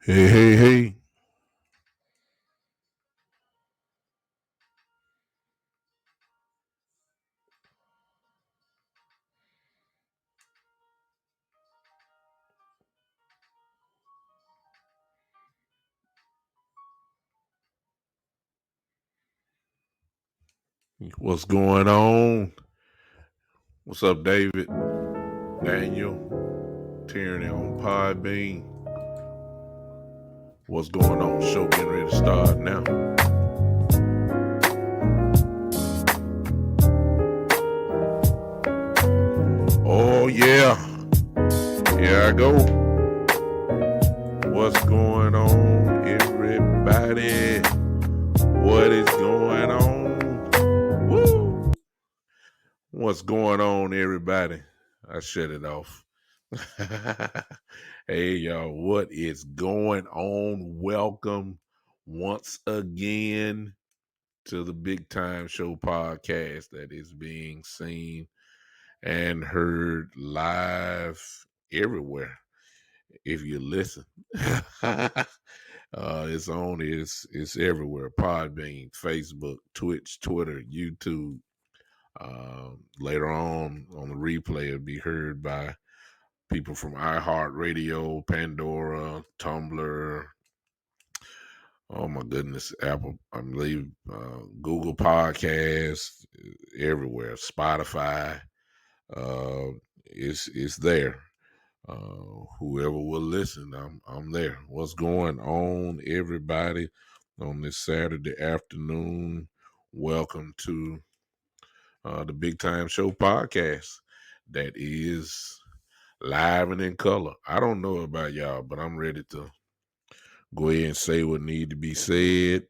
Hey, hey, hey. What's going on? What's up, David? Daniel? Tyranny on Podbean? What's going on? Show getting ready to start now. Oh, yeah. Here I go. What's going on, everybody? What is going on? Woo! What's going on, everybody? I shut it off. Hey, y'all, what is going on? Welcome once again to the Big Time Show podcast that is being seen and heard live everywhere. If you listen, it's everywhere. Podbean, Facebook, Twitch, Twitter, YouTube. Later on the replay, it'll be heard by people from iHeartRadio, Pandora, Tumblr. Oh my goodness, Apple, I believe, Google Podcasts, everywhere, Spotify. It's there. Whoever will listen, I'm there. What's going on, everybody, on this Saturday afternoon? Welcome to the Big Time Show podcast. That is live and in color. I don't know about y'all, but I'm ready to go ahead and say what need to be said.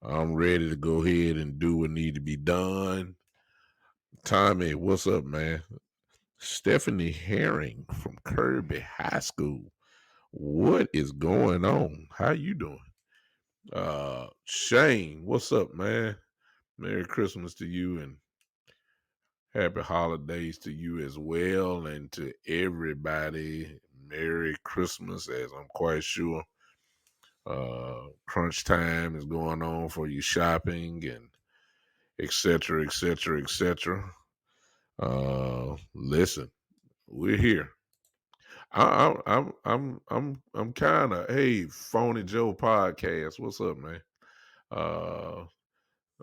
I'm ready to go ahead and do what need to be done. Tommy, what's up, man? Stephanie Herring from Kirby High School. What is going on? How you doing? Shane, what's up, man? Merry Christmas to you and happy holidays to you as well, and to everybody. Merry Christmas, as I'm quite sure crunch time is going on for you shopping and etc., etc., etc. Listen, we're here. I'm kind of, hey, Phony Joe podcast. What's up, man? Uh,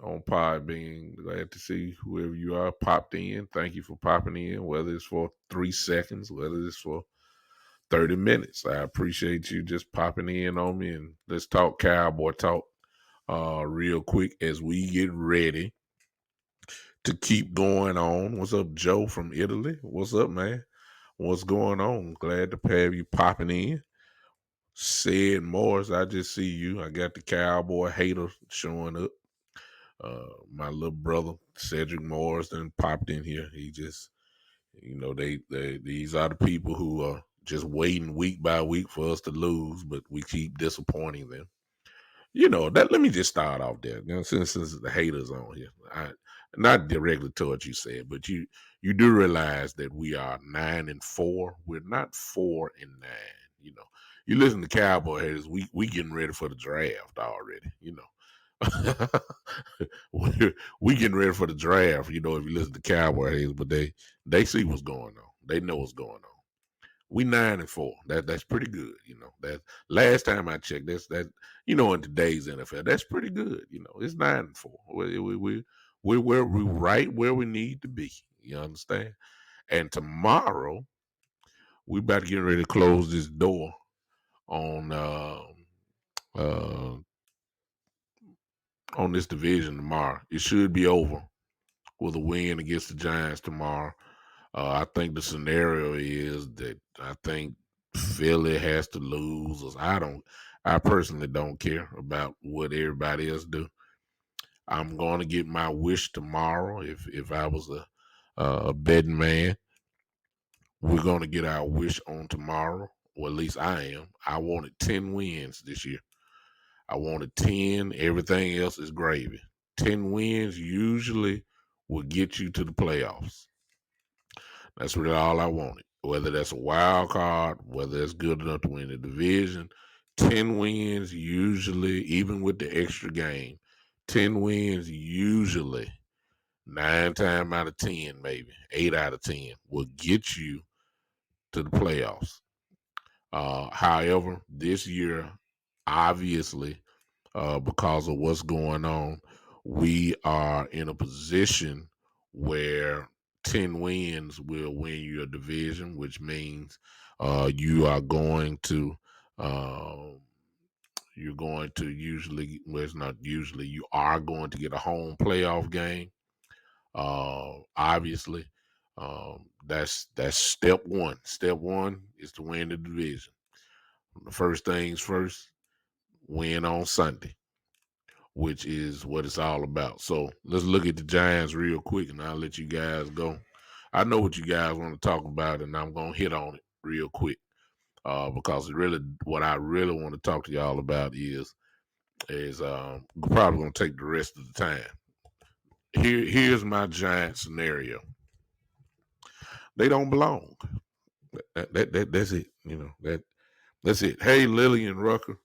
on Podbean, glad to see whoever you are popped in. Thank you for popping in, whether it's for 3 seconds, whether it's for 30 minutes. I appreciate you just popping in on me, and let's talk cowboy talk real quick as we get ready to keep going on. What's up, Joe from Italy? What's up, man? What's going on? Glad to have you popping in. Said Morris, I just see you. I got the cowboy hater showing up. My little brother Cedric Morris then popped in here. He just, they these are the people who are just waiting week by week for us to lose, but we keep disappointing them. That. Let me just start off there. Since the haters on here, not directly towards you said, but you do realize that we are 9-4. We're not 4-9. You listen to Cowboy haters. We getting ready for the draft already. We getting ready for the draft. If you listen to Cowboy haters, but they see what's going on. They know what's going on. We 9-4. That's pretty good. That last time I checked, in today's NFL, that's pretty good. It's 9-4. We're right where we need to be. You understand? And tomorrow we about to get ready to close this door on uh, on this division tomorrow. It should be over with a win against the Giants tomorrow. I think the scenario is that I think Philly has to lose. I personally don't care about what everybody else do. I'm going to get my wish tomorrow. If I was a betting man, we're going to get our wish on tomorrow. Or at least I am. I wanted 10 wins this year. I wanted 10. Everything else is gravy. 10 wins usually will get you to the playoffs. That's really all I wanted. Whether that's a wild card, whether it's good enough to win the division, 10 wins usually, even with the extra game, 10 wins usually, 9 times out of 10, maybe 8 out of 10, will get you to the playoffs. However, this year, obviously, because of what's going on, we are in a position where 10 wins will win you a division, which means you are going to. Uh, you're going to usually, well, it's not usually, you are going to get a home playoff game. Obviously, that's step one. Step one is to win the division. The first things first, win on Sunday, which is what it's all about. So let's look at the Giants real quick, and I'll let you guys go. I know what you guys want to talk about, and I'm gonna hit on it real quick because really, what I really want to talk to y'all about is probably gonna take the rest of the time. Here's my Giant scenario. They don't belong. That's it. That's it. Hey, Lillian Rucker,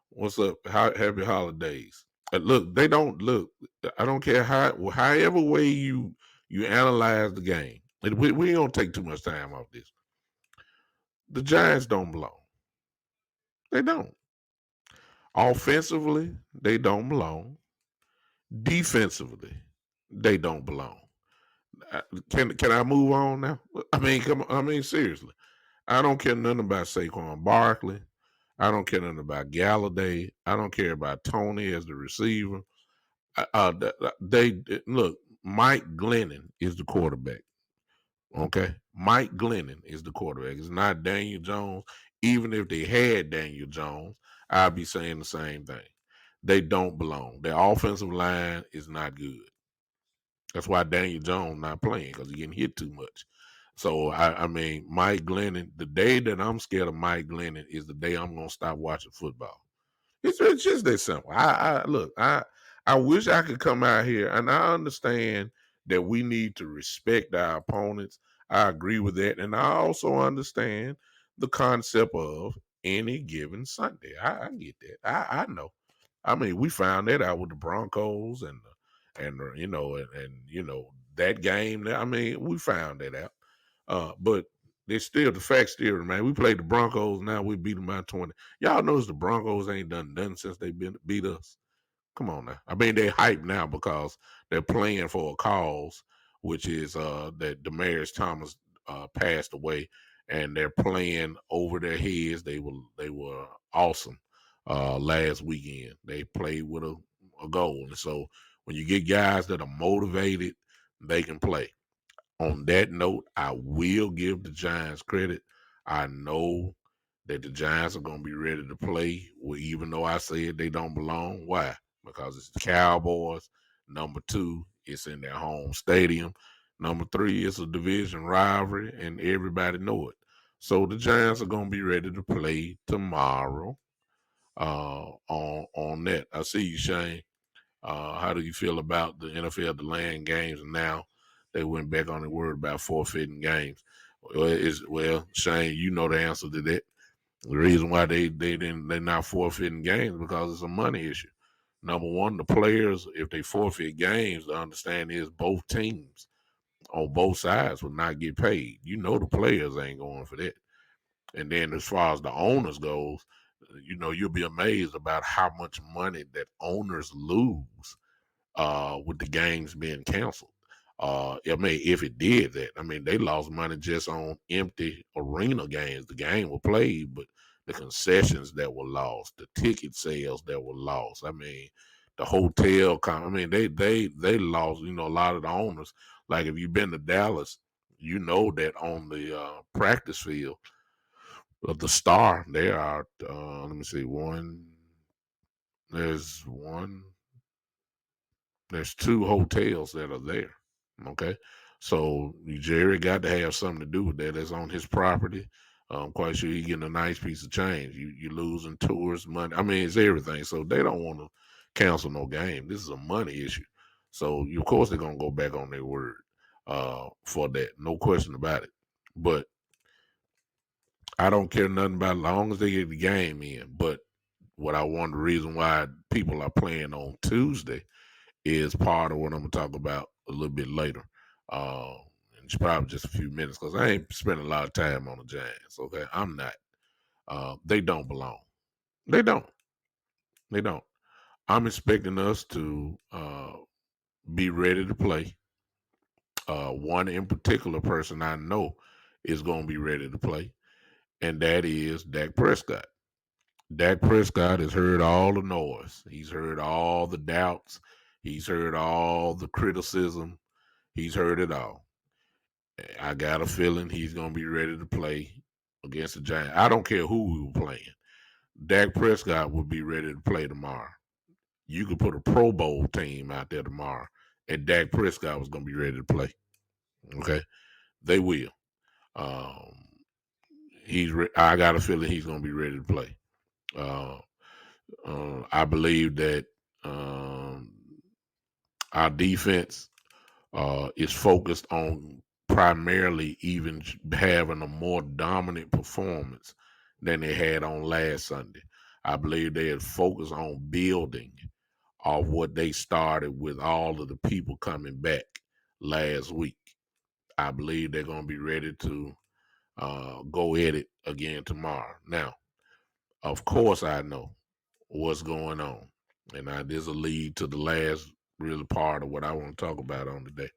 what's up? Happy holidays. Look, they don't look. I don't care however way you analyze the game. We don't take too much time off this. The Giants don't belong. They don't. Offensively, they don't belong. Defensively, they don't belong. Can I move on now? I mean, come on. I mean, seriously. I don't care nothing about Saquon Barkley. I don't care nothing about Galladay. I don't care about Tony as the receiver. They look. Mike Glennon is the quarterback. Okay, Mike Glennon is the quarterback. It's not Daniel Jones. Even if they had Daniel Jones, I'd be saying the same thing. They don't belong. Their offensive line is not good. That's why Daniel Jones not playing because he's getting hit too much. So I mean, Mike Glennon. The day that I'm scared of Mike Glennon is the day I'm gonna stop watching football. It's just that simple. I wish I could come out here, and I understand that we need to respect our opponents. I agree with that, and I also understand the concept of any given Sunday. I get that. I know. I mean, we found that out with the Broncos and that game. I mean, we found that out. But they still the fact still remain. We played the Broncos. Now we beat them by 20. Y'all notice the Broncos ain't done nothing since they beat us. Come on now. I mean, they hype now because they're playing for a cause, which is that Demaryius Thomas passed away, and they're playing over their heads. They were awesome last weekend. They played with a goal, and so when you get guys that are motivated, they can play. On that note, I will give the Giants credit. I know that the Giants are going to be ready to play, even though I said they don't belong. Why? Because it's the Cowboys. Number two, it's in their home stadium. Number three, it's a division rivalry, and everybody know it. So the Giants are going to be ready to play tomorrow on that. I see you, Shane. How do you feel about the NFL delaying games? And now they went back on the word about forfeiting games. Well, Shane, you know the answer to that. The reason why they're not forfeiting games because it's a money issue. Number one, the players, if they forfeit games, the understanding is both teams on both sides will not get paid. You know the players ain't going for that. And then as far as the owners goes, you'll be amazed about how much money that owners lose with the games being canceled. I mean, if it did that, I mean, they lost money just on empty arena games. The game was played, but the concessions that were lost, the ticket sales that were lost. I mean, the hotel. I mean, they lost. A lot of the owners. Like if you've been to Dallas, you know that on the practice field of the Star, there are. Let me see. There's one. There's two hotels that are there. Okay. So Jerry got to have something to do with that. That's on his property. I'm quite sure he's getting a nice piece of change. You losing tourist money. I mean, it's everything. So they don't want to cancel no game. This is a money issue. So of course they're gonna go back on their word for that. No question about it. But I don't care nothing about it as long as they get the game in. But the reason why people are playing on Tuesday is part of what I'm gonna talk about a little bit later. Uh, and it's probably just a few minutes because I ain't spending a lot of time on the Giants. Okay, I'm not. They don't belong. They don't. They don't. I'm expecting us to be ready to play. One in particular person I know is going to be ready to play, and that is Dak Prescott. Dak Prescott has heard all the noise. He's heard all the doubts. He's heard all the criticism. He's heard it all. I got a feeling he's going to be ready to play against the Giants. I don't care who we were playing. Dak Prescott will be ready to play tomorrow. You could put a Pro Bowl team out there tomorrow, and Dak Prescott was going to be ready to play. Okay, they will. Um, I got a feeling he's going to be ready to play. I believe that our defense is focused on primarily even having a more dominant performance than they had on last Sunday. I believe they had focused on building off what they started with all of the people coming back last week. I believe they're going to be ready to go at it again tomorrow. Now, of course, I know what's going on, and this will lead to the last really part of what I want to talk about on today.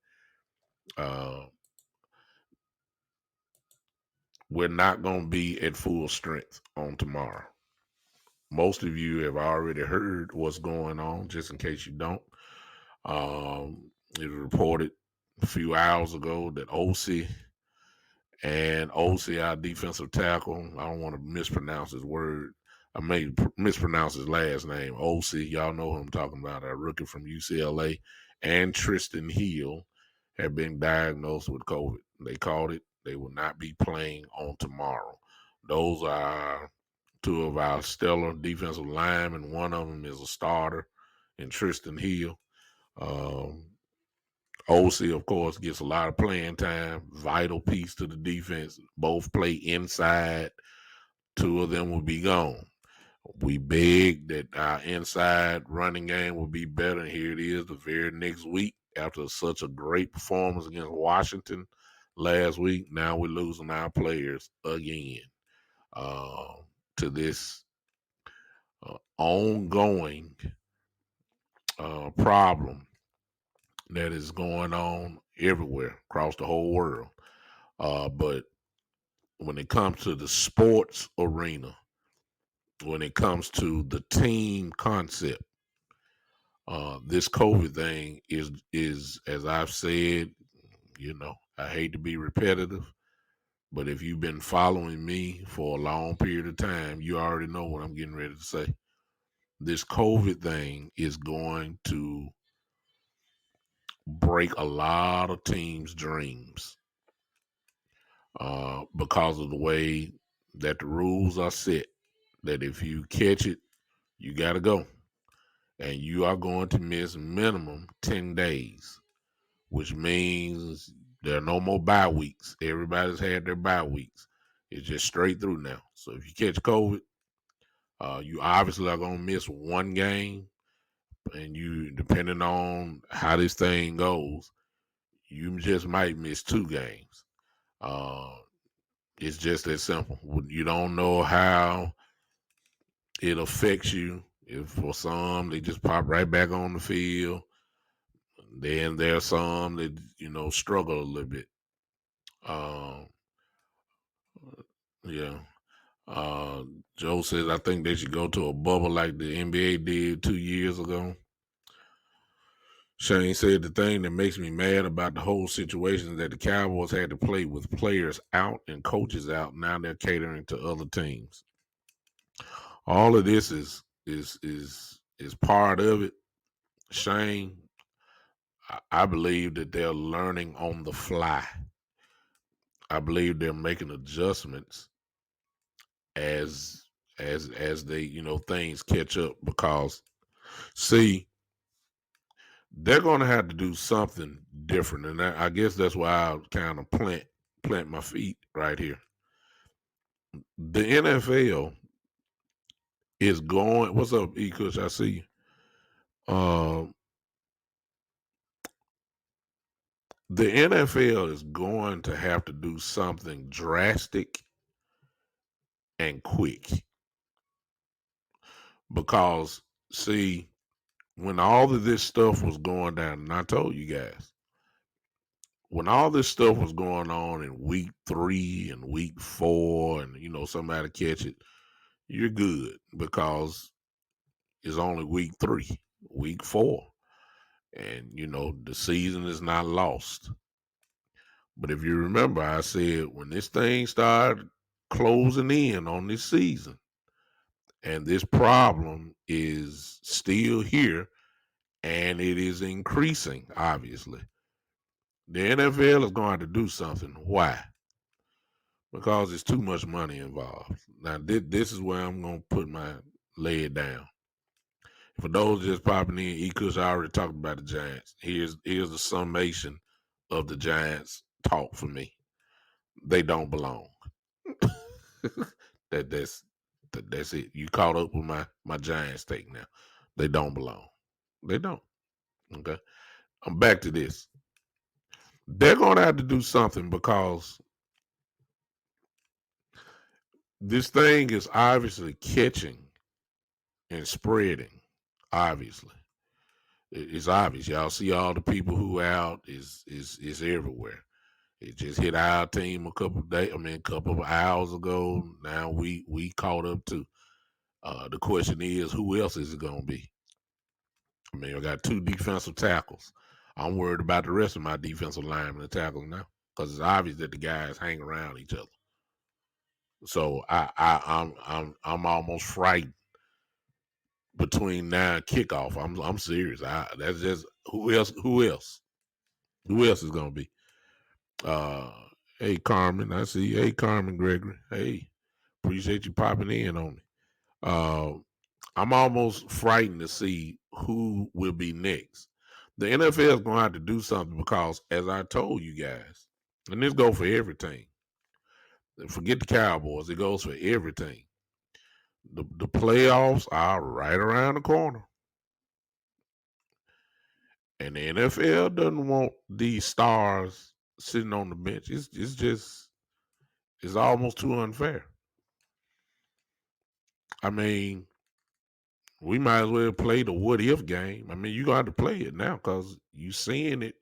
We're not going to be at full strength on tomorrow. Most of you have already heard what's going on, just in case you don't. It was reported a few hours ago that OC, our defensive tackle, I don't want to mispronounce his word. I may mispronounce his last name, OC. Y'all know who I'm talking about, a rookie from UCLA, and Trysten Hill have been diagnosed with COVID. They called it. They will not be playing on tomorrow. Those are two of our stellar defensive linemen. One of them is a starter, and Trysten Hill. OC, of course, gets a lot of playing time, vital piece to the defense. Both play inside. Two of them will be gone. We begged that our inside running game will be better. And here it is the very next week after such a great performance against Washington last week. Now we're losing our players again to this ongoing problem that is going on everywhere across the whole world. But when it comes to the sports arena, when it comes to the team concept, this COVID thing is as I've said, I hate to be repetitive, but if you've been following me for a long period of time, you already know what I'm getting ready to say. This COVID thing is going to break a lot of teams' dreams because of the way that the rules are set. That if you catch it, you got to go. And you are going to miss minimum 10 days, which means there are no more bye weeks. Everybody's had their bye weeks. It's just straight through now. So if you catch COVID, you obviously are going to miss one game. And you, depending on how this thing goes, you just might miss 2 games. It's just that simple. You don't know how it affects you. If for some, they just pop right back on the field. Then there are some that, struggle a little bit. Yeah. Joe says, I think they should go to a bubble like the NBA did 2 years ago. Shane said, the thing that makes me mad about the whole situation is that the Cowboys had to play with players out and coaches out. Now they're catering to other teams. All of this is part of it. Shane, I believe that they're learning on the fly. I believe they're making adjustments as they, things catch up, because see, they're going to have to do something different. And I guess that's why I kind of plant my feet right here. The NFL is going. What's up, E Kush? I see you. The NFL is going to have to do something drastic and quick because, see, when all of this stuff was going down, and I told you guys, when all this stuff was going on in week 3 and week 4, and somebody catch it, you're good because it's only week 3, week 4, and the season is not lost. But if you remember, I said when this thing started closing in on this season, and this problem is still here, and it is increasing, obviously, the NFL is going to do something. Why? Because there's too much money involved. Now, this is where I'm going to put my lay it down. For those just popping in, E. Kush, I already talked about the Giants. Here's the summation of the Giants talk for me. They don't belong. that's it. You caught up with my Giants take now. They don't belong. They don't. Okay. I'm back to this. They're going to have to do something because this thing is obviously catching and spreading. Obviously, it's obvious. Y'all see all the people who out is everywhere. It just hit our team a couple of hours ago. Now we caught up to. The question is, who else is it going to be? I mean, I got 2 defensive tackles. I'm worried about the rest of my defensive linemen and tackles now because it's obvious that the guys hang around each other. So I'm almost frightened between now and kickoff. I'm serious. That's just who else is going to be? Hey Carmen, I see you. Hey Carmen Gregory. Hey, appreciate you popping in on me. I'm almost frightened to see who will be next. The NFL is going to have to do something because, as I told you guys, and this goes for every team. Forget the Cowboys; it goes for every team. The playoffs are right around the corner, and the NFL doesn't want these stars sitting on the bench. It's almost too unfair. I mean, we might as well play the what if game. I mean, you're going to have to play it now because you seeing it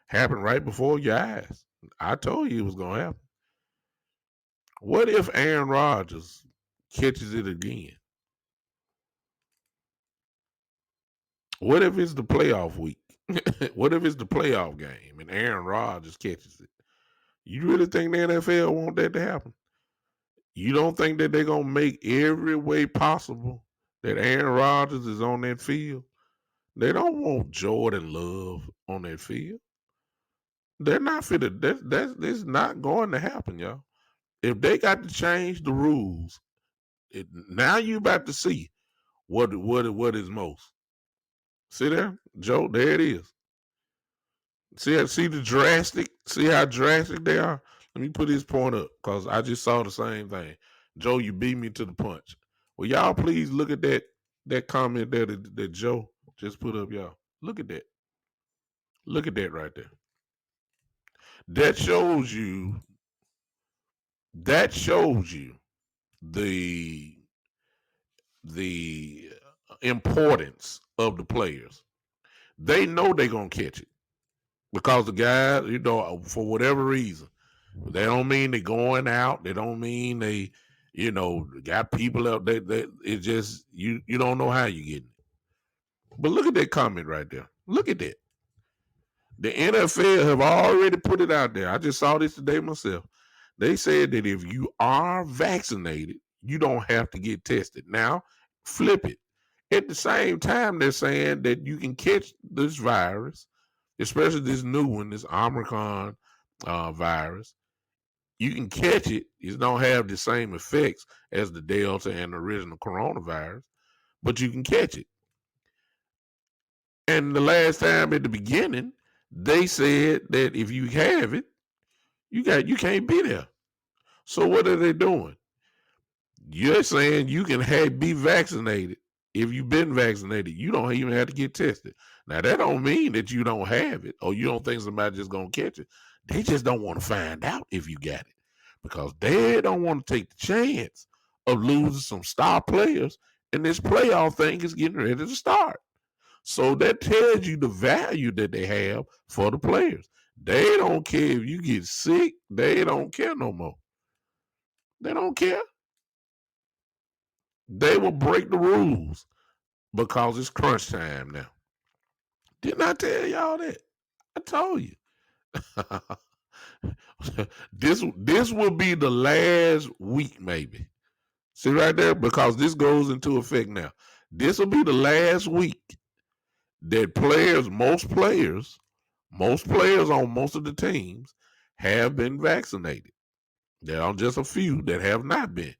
happen right before your eyes. I told you it was going to happen. What if Aaron Rodgers catches it again? What if it's the playoff week? What if it's the playoff game and Aaron Rodgers catches it? You really think the NFL want that to happen? You don't think that they're going to make every way possible that Aaron Rodgers is on that field? They don't want Jordan Love on that field. They're not fit. That's not going to happen, y'all. If they got to change the rules, now you about to see what is most. See there, Joe? There it is. See how drastic they are. Let me put his point up because I just saw the same thing. Joe, you beat me to the punch. Well, y'all please look at that comment there that Joe just put up, y'all. Look at that. Look at that right there. That shows you the importance of the players. They know they're gonna catch it because the guys, for whatever reason, they don't mean they're going out. They don't mean they, got people out there. It's just you don't know how you're getting it. But look at that comment right there. Look at that. The NFL have already put it out there. I just saw this today myself. They said that if you are vaccinated, you don't have to get tested. Now, flip it. At the same time, they're saying that you can catch this virus, especially this new one, this Omicron virus. You can catch it. It don't have the same effects as the Delta and the original coronavirus, but you can catch it. And the last time at the beginning, they said that if you have it, you can't be there. So what are they doing? You're saying you can be vaccinated. If you've been vaccinated, you don't even have to get tested. Now, that don't mean that you don't have it or you don't think somebody's just going to catch it. They just don't want to find out if you got it because they don't want to take the chance of losing some star players, and this playoff thing is getting ready to start. So that tells you the value that they have for the players. They don't care if you get sick. They don't care no more. They don't care. They will break the rules because it's crunch time now. Didn't I tell y'all that? I told you. this will be the last week, maybe. See right there? Because this goes into effect now. This will be the last week that most players on most of the teams have been vaccinated. There are just a few that have not been.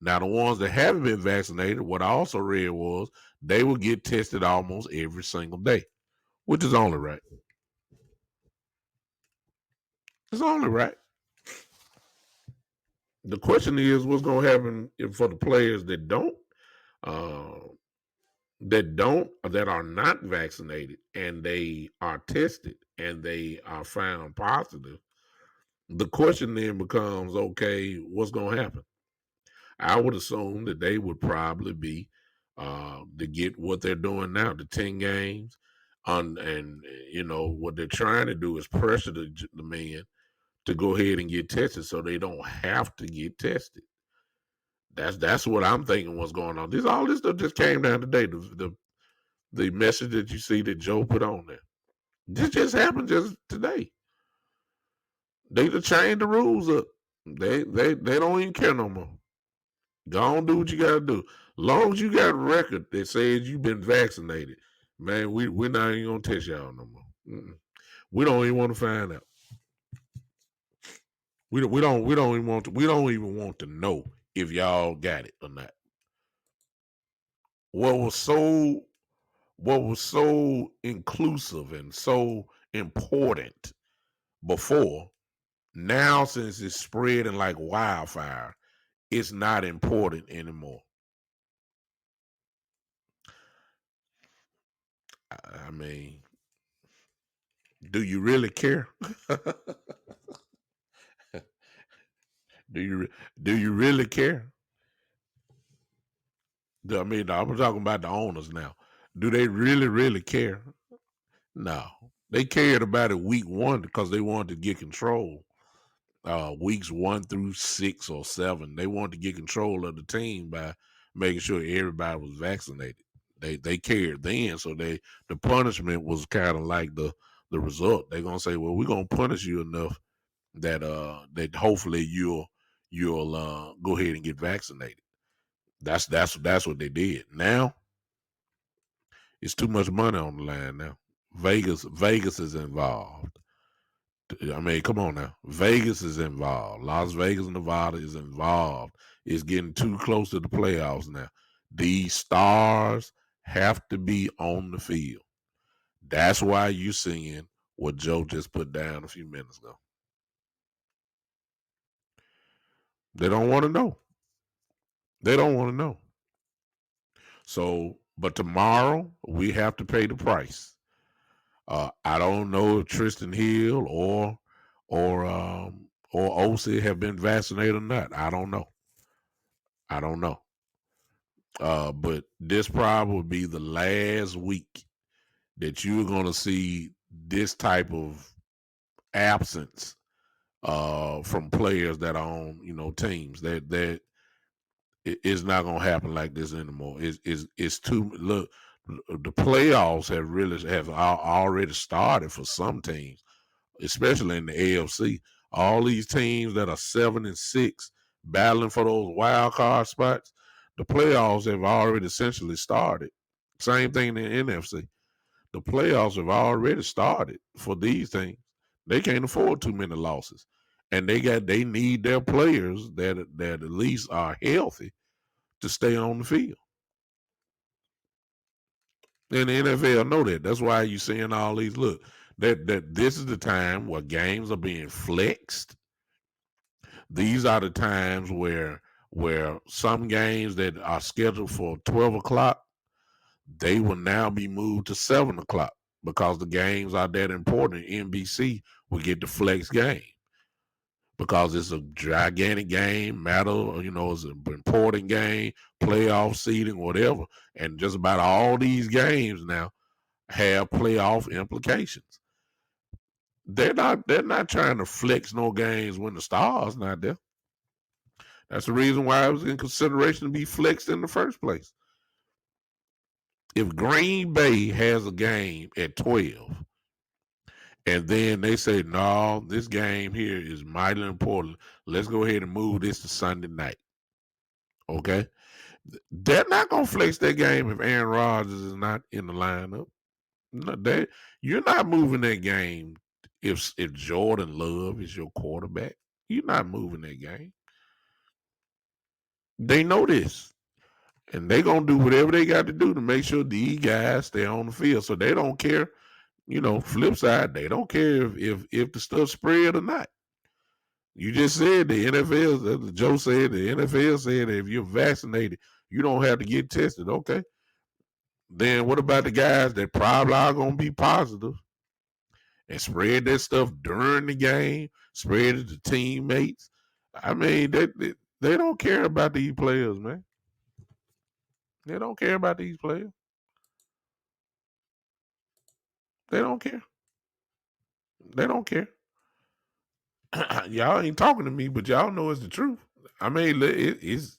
Now, the ones that haven't been vaccinated, what I also read was they will get tested almost every single day, which is only right. It's only right. The question is, what's going to happen for the players that that are not vaccinated and they are tested and they are found positive? The question then becomes, okay, what's going to happen? I would assume that they would probably be to get what they're doing now, the 10 games, and what they're trying to do is pressure the man to go ahead and get tested so they don't have to get tested. That's what I'm thinking what's going on. All this stuff just came down today. The message that you see that Joe put on there. This just happened just today. They just changed the rules up. They don't even care no more. Go on, do what you gotta do. Long as you got a record that says you've been vaccinated, man, we're not even gonna test y'all no more. We don't even want to find out. We don't even want to know if y'all got it or not. What was so inclusive and so important before, now since it's spreading like wildfire, it's not important anymore. I mean, do you really care? do you really care? I mean, I'm talking about the owners now. Do they really care? No. They cared about it week 1 because they wanted to get control. Weeks 1 through 6 or 7, they wanted to get control of the team by making sure everybody was vaccinated. They cared then, so the punishment was kind of like the result. They're gonna say, well, we're gonna punish you enough that hopefully you'll go ahead and get vaccinated. That's what they did. Now it's too much money on the line. Now Vegas is involved. I mean, come on now. Vegas is involved. Las Vegas, Nevada is involved. It's getting too close to the playoffs now. These stars have to be on the field. That's why you're seeing what Joe just put down a few minutes ago. They don't want to know. They don't want to know. So, but tomorrow we have to pay the price. I don't know if Tristan Hill or OC have been vaccinated or not. I don't know. But this probably will be the last week that you're going to see this type of absence from players that are on teams. That it's not going to happen like this anymore. It's too look. The playoffs have already started for some teams, especially in the AFC. All these teams that are 7-6 battling for those wild card spots, the playoffs have already essentially started. Same thing in the NFC. The playoffs have already started for these teams. They can't afford too many losses. And they need their players that at least are healthy to stay on the field. And the NFL know that. That's why you're seeing all these. Look, that this is the time where games are being flexed. These are the times where where some games that are scheduled for 12 o'clock, they will now be moved to 7 o'clock because the games are that important. NBC will get the flex game because it's a gigantic game, it's an important game, playoff seeding, whatever. And just about all these games now have playoff implications. They're not trying to flex no games when the stars not there. That's the reason why it was in consideration to be flexed in the first place. If Green Bay has a game at 12 and then they say, no, this game here is mightily important, let's go ahead and move this to Sunday night. Okay? They're not going to flex that game if Aaron Rodgers is not in the lineup. No, you're not moving that game if Jordan Love is your quarterback. You're not moving that game. They know this. And they're going to do whatever they got to do to make sure these guys stay on the field. So they don't care. Flip side, they don't care if the stuff spread or not. You just said the NFL, Joe said, the NFL said that if you're vaccinated, you don't have to get tested. Okay. Then what about the guys that probably are going to be positive and spread that stuff during the game, spread it to teammates? I mean, they don't care about these players, man. They don't care about these players. They don't care. They don't care. Y'all ain't talking to me, but y'all know it's the truth. I mean, it's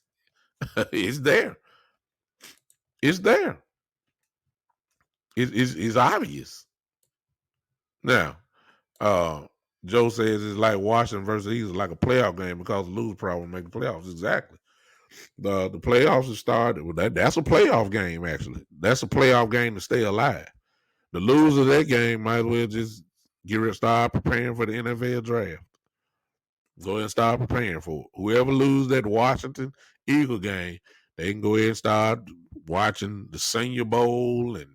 it's there. It's there. It's obvious. Now, Joe says it's like Washington versus Eagles, like a playoff game because the lose probably make the playoffs. Exactly. The playoffs have started. Well, that's a playoff game, actually. That's a playoff game to stay alive. The loser of that game might as well just start preparing for the NFL draft. Go ahead and start preparing for it. Whoever loses that Washington Eagle game, they can go ahead and start watching the Senior Bowl and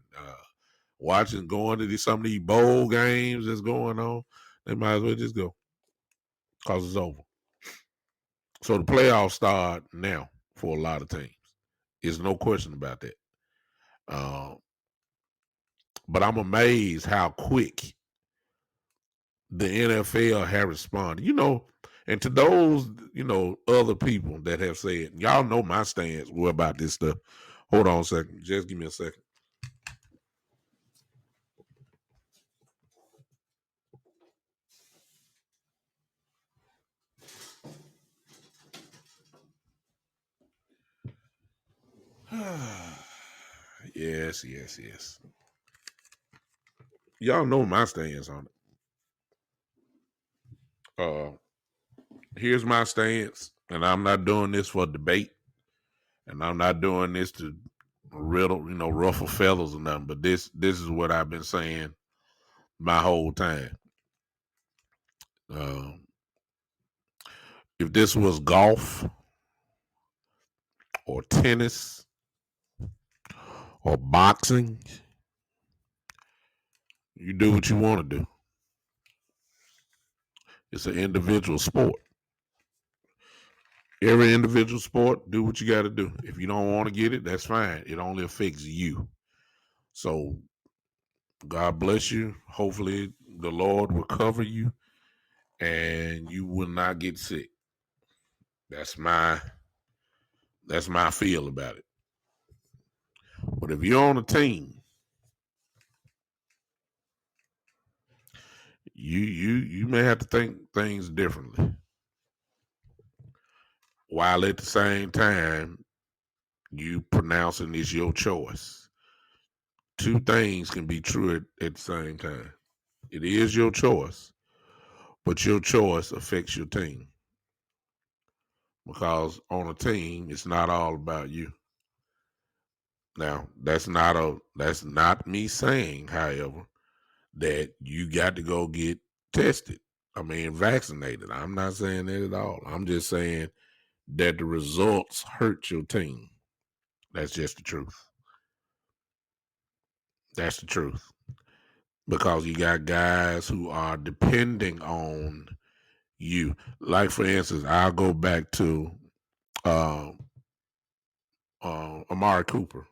going to some of these bowl games that's going on. They might as well just go because it's over. So the playoffs start now for a lot of teams. There's no question about that. But I'm amazed how quick the NFL have responded. And to those, other people that have said, y'all know my stance about this stuff. Hold on a second. Just give me a second. Yes. Y'all know my stance on it. Here's my stance, and I'm not doing this for debate, and I'm not doing this to ruffle feathers or nothing. But this is what I've been saying my whole time. If this was golf or tennis or boxing, you do what you want to do. It's an individual sport. Every individual sport, do what you got to do. If you don't want to get it, that's fine. It only affects you. So God bless you. Hopefully the Lord will cover you and you will not get sick. That's my feel about it. But if you're on a team, you may have to think things differently. While at the same time, you pronouncing it's your choice. Two things can be true at the same time. It is your choice, but your choice affects your team. Because on a team, it's not all about you. Now, that's not me saying, however, that you got to go get tested. Vaccinated. I'm not saying that at all. I'm just saying that the results hurt your team. That's just the truth. That's the truth. Because you got guys who are depending on you. Like, for instance, I'll go back to Amari Cooper.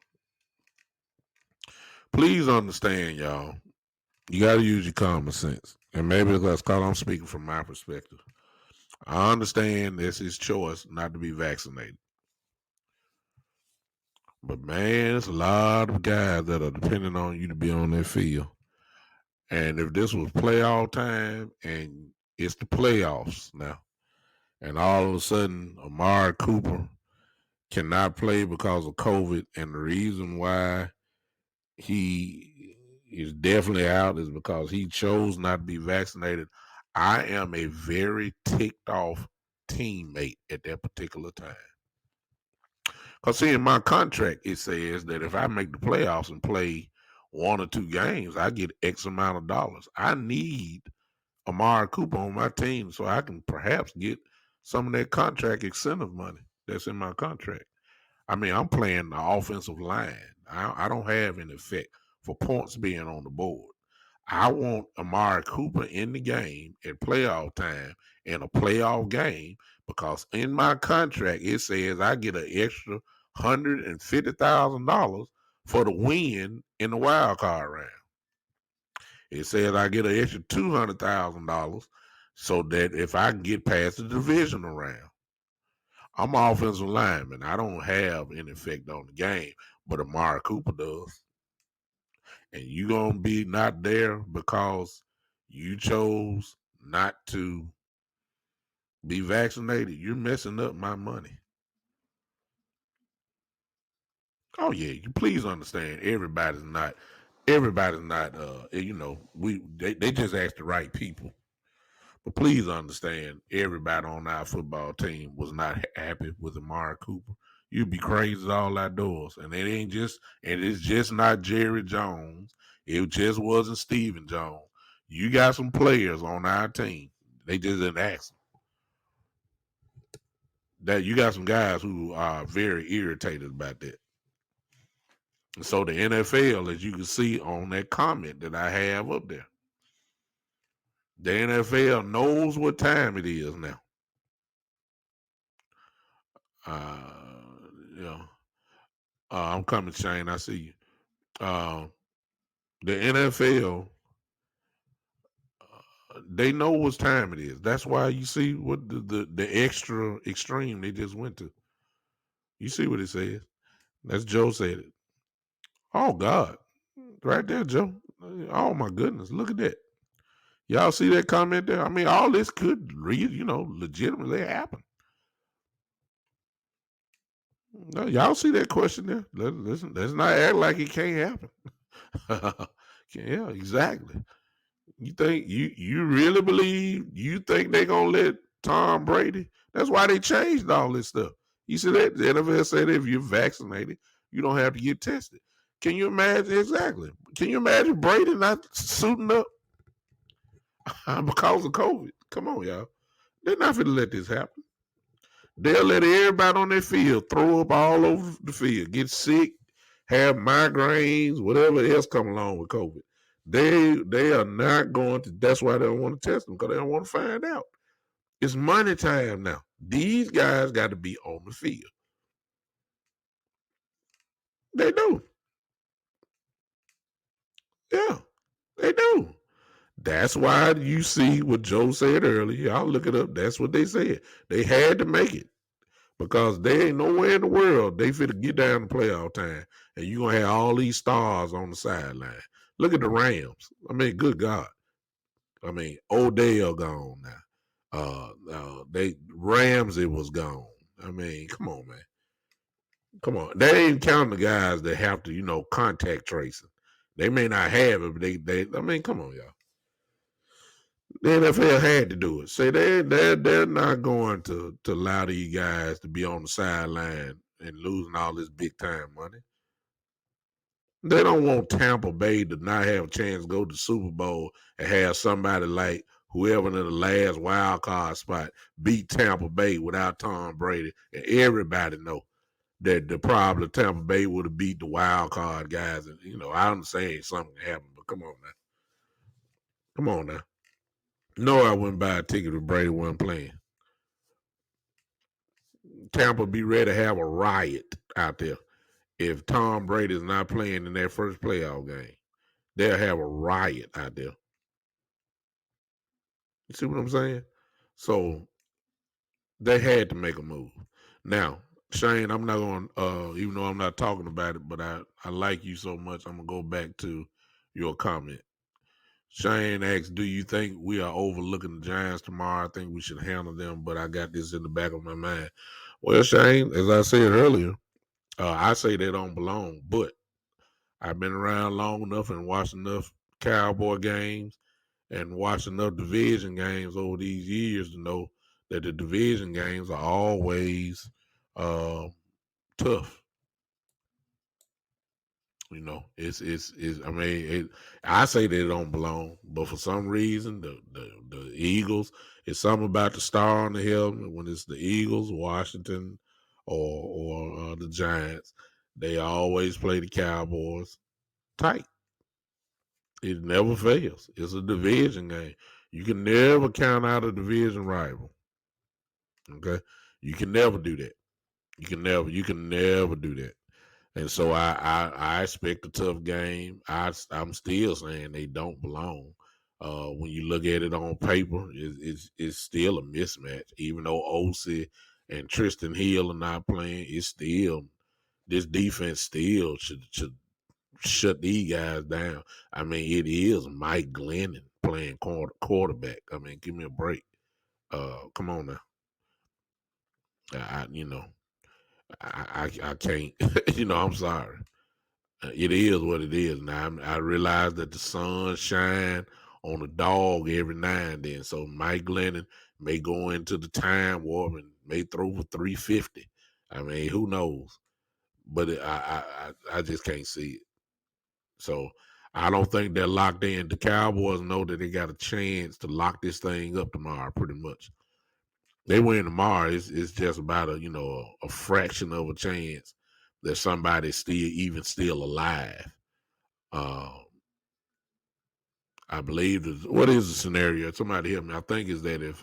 Please understand, y'all. You got to use your common sense, and maybe because I'm speaking from my perspective. I understand it's his choice not to be vaccinated, but man, it's a lot of guys that are depending on you to be on that field. And if this was playoff time and it's the playoffs now, and all of a sudden Amari Cooper cannot play because of COVID, and the reason why he is definitely out is because he chose not to be vaccinated. I am a very ticked off teammate at that particular time. Because see, in my contract, it says that if I make the playoffs and play 1 or 2 games, I get X amount of dollars. I need Amari Cooper on my team so I can perhaps get some of that contract incentive money that's in my contract. I mean, I'm playing the offensive line. I don't have an effect for points being on the board. I want Amari Cooper in the game at playoff time in a playoff game because in my contract it says I get an extra $150,000 for the win in the wild card round. It says I get an extra $200,000 so that if I can get past the divisional round. I'm an offensive lineman. I don't have any effect on the game, but Amari Cooper does. And you gonna be not there because you chose not to be vaccinated. You're messing up my money. Oh yeah, you please understand. Everybody's not. They just asked the right people. But please understand, everybody on our football team was not happy with Amari Cooper. You'd be crazy all outdoors. And it's just not Jerry Jones. It just wasn't Stephen Jones. You got some players on our team. They just didn't ask them. That you got some guys who are very irritated about that. And so the NFL, as you can see on that comment that I have up there, the NFL knows what time it is now. You know, I'm coming, Shane. I see you. The NFL, they know what time it is. That's why you see what the extra extreme they just went to. You see what it says. That's Joe said it. Oh God, right there, Joe. Oh my goodness, look at that. Y'all see that comment there? I mean, all this could legitimately happen. No, y'all see that question there? Let's not act like it can't happen. Yeah, exactly. You really believe you think they gonna let Tom Brady? That's why they changed all this stuff. You see that the NFL said if you're vaccinated, you don't have to get tested. Can you imagine exactly? Can you imagine Brady not suiting up because of COVID? Come on, y'all. They're not gonna let this happen. They'll let everybody on their field throw up all over the field, get sick, have migraines, whatever else come along with COVID. They are not going to. That's why they don't want to test them because they don't want to find out. It's money time now. These guys got to be on the field. They do. Yeah, they do. That's why you see what Joe said earlier. I'll look it up. That's what they said. They had to make it because they ain't nowhere in the world they fit to get down to playoff time, and you gonna have all these stars on the sideline. Look at the Rams. I mean, good God. I mean, Odell gone now. They Ramsey was gone. I mean, come on, man. Come on. They ain't counting the guys that have to, contact tracing. They may not have it, but they I mean, come on, y'all. The NFL had to do it. Say they're not going to allow these guys to be on the sideline and losing all this big time money. They don't want Tampa Bay to not have a chance to go to the Super Bowl and have somebody like whoever in the last wild card spot beat Tampa Bay without Tom Brady. And everybody know that the probably Tampa Bay would have beat the wild card guys. And I'm saying something happened, but come on now. Come on now. No, I wouldn't buy a ticket if Brady wasn't playing. Tampa be ready to have a riot out there if Tom Brady is not playing in their first playoff game. They'll have a riot out there. You see what I'm saying? So they had to make a move. Now, Shane, I'm not going even though I'm not talking about it, but I like you so much, I'm gonna go back to your comment. Shane asks, do you think we are overlooking the Giants tomorrow? I think we should handle them, but I got this in the back of my mind. Well, Shane, as I said earlier, I say they don't belong, but I've been around long enough and watched enough Cowboy games and watched enough division games over these years to know that the division games are always uh, tough. You know, it's. I mean, I say they don't belong, but for some reason, the Eagles. It's something about the star on the helmet when it's the Eagles, Washington, or the Giants. They always play the Cowboys tight. It never fails. It's a division game. You can never count out a division rival. Okay, you can never do that. You can never do that. And so I expect a tough game. I'm still saying they don't belong. When you look at it on paper, it's still a mismatch. Even though Osi and Tristan Hill are not playing, it's still this defense still should shut these guys down. I mean, it is Mike Glennon playing quarterback. I mean, give me a break. Come on now. You know, I can't. I'm sorry. It is what it is. Now I realize that the sun shine on a dog every now and then. So Mike Glennon may go into the time warp and may throw for 350. I mean, who knows? But I just can't see it. So I don't think they're locked in. The Cowboys know that they got a chance to lock this thing up tomorrow, pretty much. They win tomorrow. It's just about a fraction of a chance that somebody's still alive. Uh, I believe what is the scenario? Somebody help me. I think is that if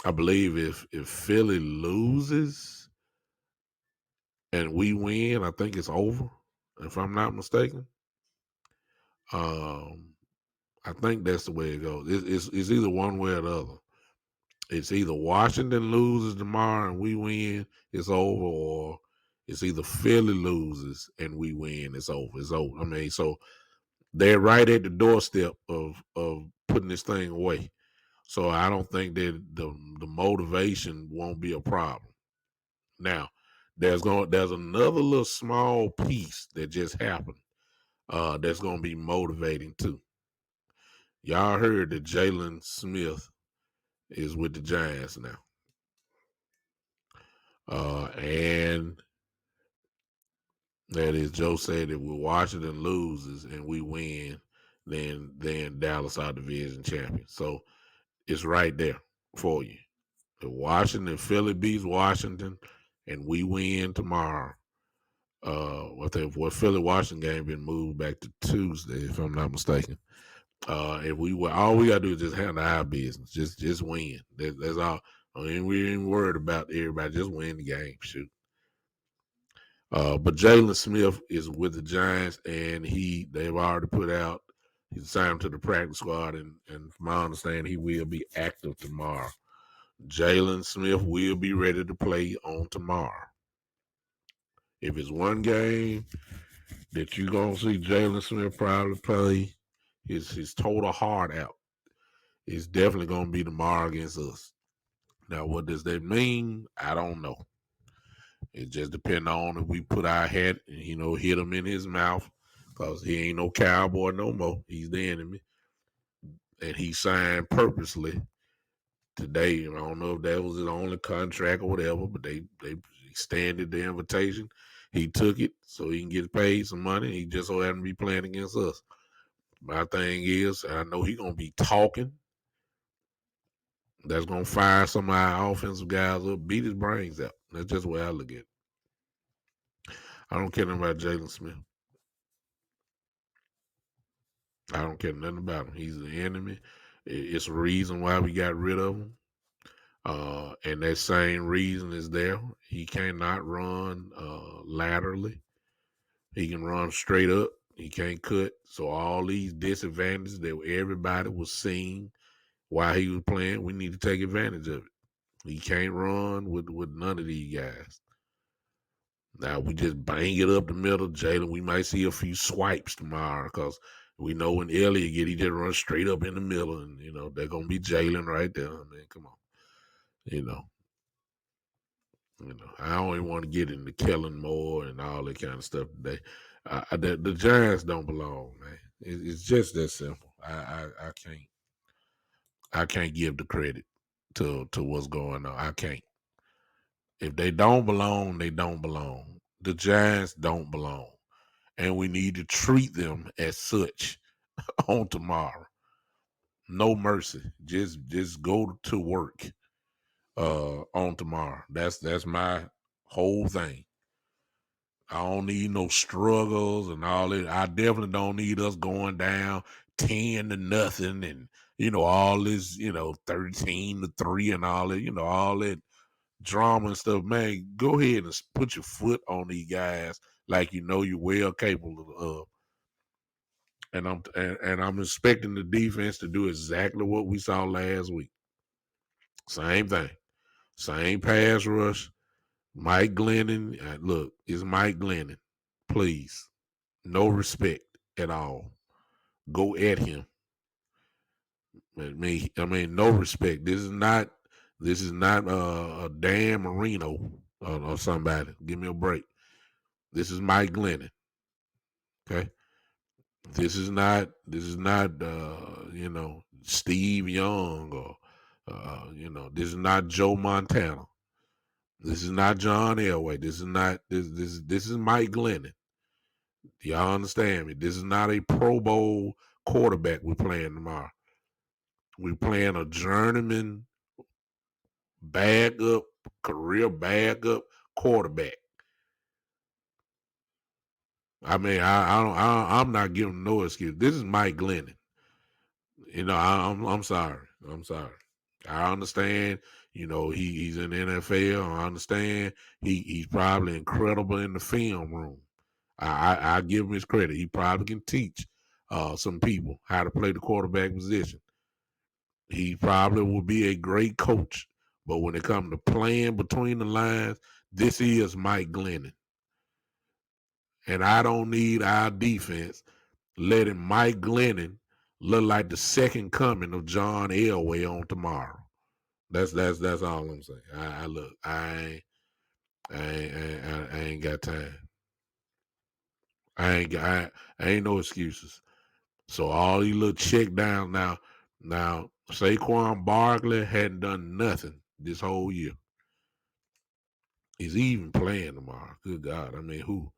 I believe if Philly loses and we win, I think it's over. If I'm not mistaken. Um, I think that's the way it goes. It's either one way or the other. It's either Washington loses tomorrow and we win, it's over, or it's either Philly loses and we win, it's over. It's over. I mean, so they're right at the doorstep of putting this thing away. So I don't think that the motivation won't be a problem. Now, there's another little small piece that just happened that's gonna be motivating too. Y'all heard that Jalen Smith is with the Giants now. And that is Joe said that when Washington loses and we win, then Dallas our division champion. So it's right there for you. If Washington, Philly beats Washington, and we win tomorrow. What Philly Washington game been moved back to Tuesday, if I'm not mistaken. If we were all we gotta do is just handle our business, just win. That's all. I mean, we ain't worried about everybody. Just win the game. Shoot. But Jalen Smith is with the Giants, and they've already put out. He's signed to the practice squad, and from my understanding, he will be active tomorrow. Jalen Smith will be ready to play on tomorrow. If it's one game that you're gonna see Jalen Smith probably play his total heart out, it's definitely gonna be tomorrow against us. Now, what does that mean? I don't know. It just depends on if we put our head and hit him in his mouth, because he ain't no cowboy no more. He's the enemy, and he signed purposely today. I don't know if that was his only contract or whatever, but they extended the invitation. He took it so he can get paid some money. He just so happened to be playing against us. My thing is, I know he's gonna be talking. That's gonna fire some of our offensive guys up, beat his brains out. That's just the way I look at it. I don't care nothing about Jalen Smith. I don't care nothing about him. He's the enemy. It's a reason why we got rid of him. And that same reason is there. He cannot run laterally. He can run straight up. He can't cut. So all these disadvantages that everybody was seeing while he was playing, we need to take advantage of it. He can't run with none of these guys. Now we just bang it up the middle, Jalen. We might see a few swipes tomorrow because we know when Elliott get, he just runs straight up in the middle, and they're gonna be Jalen right there. I mean, come on, you know, I don't even want to get into Kellen Moore and all that kind of stuff today. The Giants don't belong, man. It's just that simple. I can't give the credit to what's going on. I can't. If they don't belong, they don't belong. The Giants don't belong, and we need to treat them as such on tomorrow. No mercy. Just go to work on tomorrow. That's my whole thing. I don't need no struggles and all that. I definitely don't need us going down 10-0 and all this, 13-3 and all that, all that drama and stuff. Man, go ahead and put your foot on these guys like you're well capable of. And I'm expecting the defense to do exactly what we saw last week. Same thing. Same pass rush. Mike Glennon. Look, it's Mike Glennon. Please. No respect at all. Go at him. I mean, no respect. This is not a Dan Marino or somebody. Give me a break. This is Mike Glennon. Okay. This is not Steve Young or this is not Joe Montana. This is not John Elway. This is Mike Glennon. Do y'all understand me? This is not a Pro Bowl quarterback we're playing tomorrow. We're playing a journeyman career backup quarterback. I mean, I'm not giving no excuse. This is Mike Glennon. I'm sorry. I'm sorry. I understand. He's in the NFL. I understand. He's probably incredible in the film room. I give him his credit. He probably can teach some people how to play the quarterback position. He probably will be a great coach. But when it comes to playing between the lines, this is Mike Glennon. And I don't need our defense letting Mike Glennon look like the second coming of John Elway on tomorrow. That's all I'm saying. I ain't got time. I ain't no excuses. So all these little check down now Saquon Barkley hadn't done nothing this whole year. He's even playing tomorrow. Good God. I mean, who?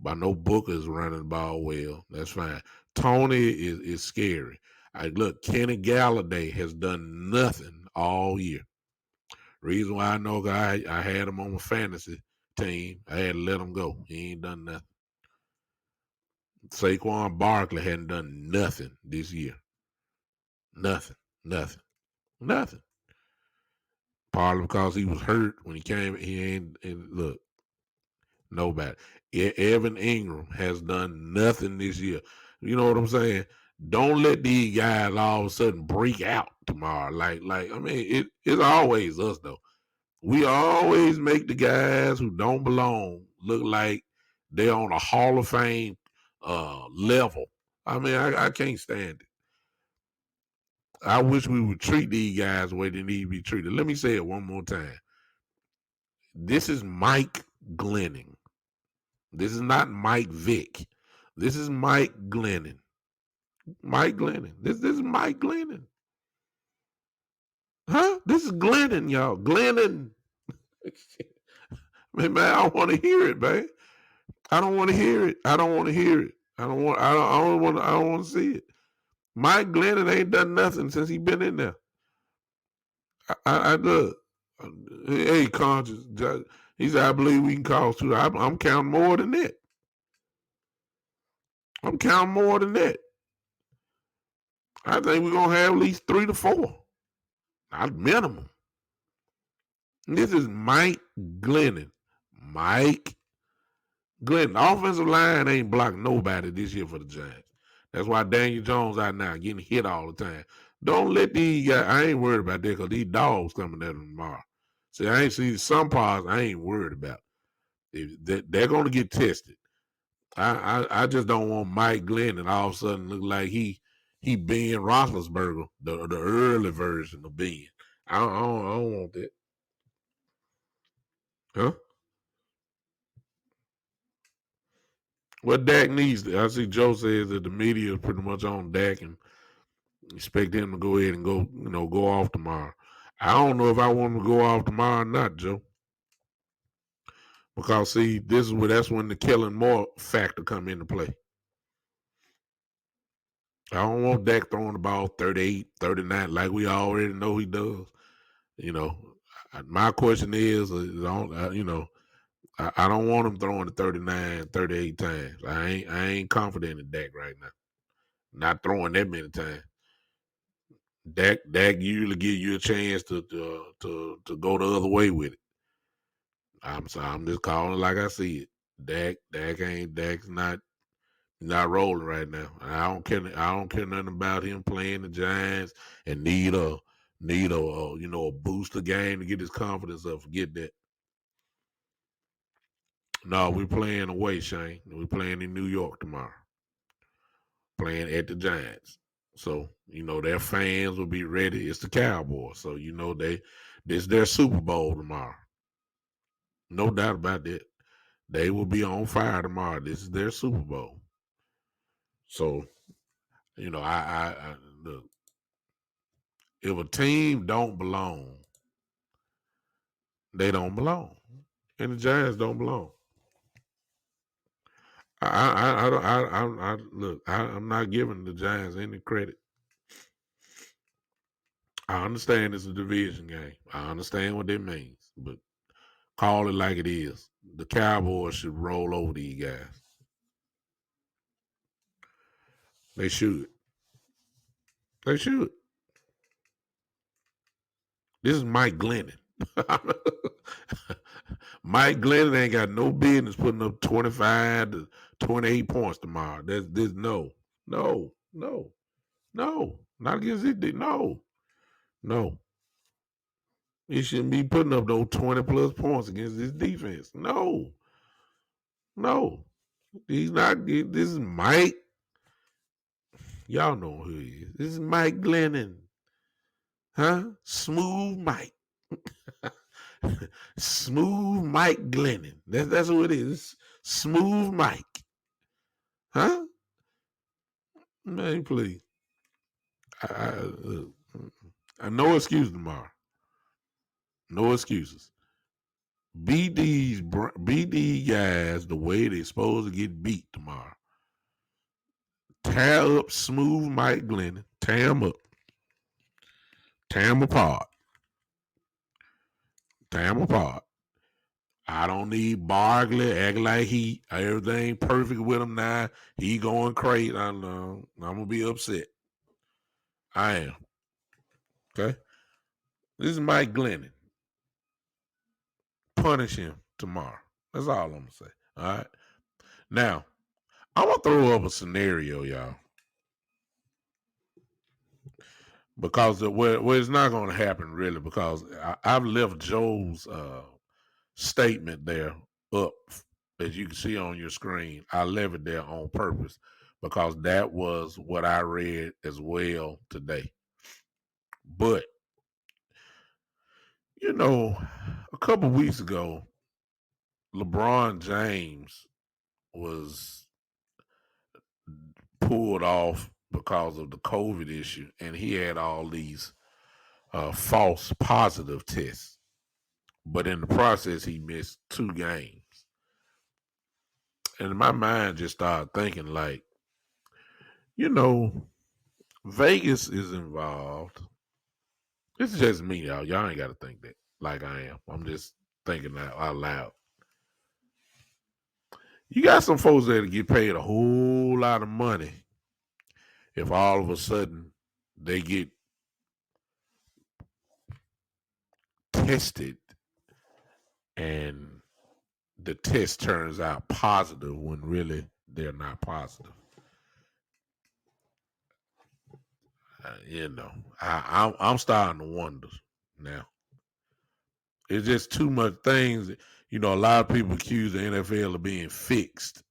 By no Booker's running the ball well. That's fine. Tony is scary. Look, Kenny Galladay has done nothing all year. Reason why I know I had him on my fantasy team, I had to let him go. He ain't done nothing. Saquon Barkley hadn't done nothing this year. Nothing. Partly because he was hurt when he came. He ain't. And look, nobody. Evan Ingram has done nothing this year. You know what I'm saying? Don't let these guys all of a sudden break out tomorrow. Like I mean, it's always us though. We always make the guys who don't belong look like they're on a Hall of Fame level. I mean, I can't stand it. I wish we would treat these guys the way they need to be treated. Let me say it one more time. This is Mike Glennon. This is not Mike Vick. This is Mike Glennon. Mike Glennon. This is Mike Glennon. Huh? This is Glennon, y'all. Glennon. Man, I don't want to hear it, man. I don't want to hear it. I don't want to hear it. I don't want to see it. Mike Glennon ain't done nothing since he been in there. I look. Hey, conscious. He said, I believe we can cause two. I'm counting more than that. I'm counting more than that. I think we're gonna have at least 3 to 4. Not minimum. This is Mike Glennon. Mike Glennon. The offensive line ain't blocked nobody this year for the Giants. That's why Daniel Jones out now getting hit all the time. Don't let these guys, I ain't worried about that because these dogs coming at them tomorrow. See, I ain't seen some parts I ain't worried about. They're going to get tested. I just don't want Mike Glennon all of a sudden look like he Ben Roethlisberger, the early version of Ben. I don't want that. Huh? What Dak needs, I see Joe says that the media is pretty much on Dak and expect him to go ahead and go off tomorrow. I don't know if I want him to go off tomorrow or not, Joe. Because see, that's when the Kellen Moore factor come into play. I don't want Dak throwing the ball 38, 39 like we already know he does. My question is, I don't want him throwing the 39, 38 times. I ain't confident in Dak right now. Not throwing that many times. Dak usually give you a chance to go the other way with it. I'm just calling it like I see it. Dak's not rolling right now. I don't care nothing about him playing the Giants and need a booster game to get his confidence up. Forget that. No, we're playing away, Shane. We're playing in New York tomorrow. Playing at the Giants. So, their fans will be ready. It's the Cowboys. So, this is their Super Bowl tomorrow. No doubt about that. They will be on fire tomorrow. This is their Super Bowl. So, I look, if a team don't belong, they don't belong. And the Giants don't belong. I'm not giving the Giants any credit. I understand it's a division game. I understand what that means, but call it like it is. The Cowboys should roll over these guys. They should. They should. This is Mike Glennon. Mike Glennon ain't got no business putting up 25 to 28 points tomorrow. There's no, not against it. No. He shouldn't be putting up those 20 plus points against this defense. No. He's not. This is Mike. Y'all know who he is. This is Mike Glennon. Huh? Smooth Mike. Smooth Mike Glennon. That's who it is. Smooth Mike. Huh? Man, please. No excuse tomorrow. No excuses. Beat these guys the way they're supposed to get beat tomorrow. Tear up Smooth Mike Glennon. Tear him up. Tear him apart. Tear him apart. I don't need Barkley acting like everything perfect with him now. He going crazy. I know. I'm gonna be upset. I am. Okay. This is Mike Glennon. Punish him tomorrow. That's all I'm gonna say. All right. Now, I'm gonna throw up a scenario, y'all. Because it's not gonna happen really, because I've left Joe's statement there up, as you can see on your screen. I left it there on purpose because that was what I read as well today. But a couple weeks ago, LeBron James was pulled off because of the COVID issue, and he had all these false positive tests. But in the process, he missed 2 games. And my mind just started thinking, like, Vegas is involved. It's just me, y'all. Y'all ain't got to think that like I am. I'm just thinking that out loud. You got some folks that get paid a whole lot of money if all of a sudden they get tested and the test turns out positive when really they're not positive. I'm starting to wonder now. It's just too much things. A lot of people accuse the NFL of being fixed.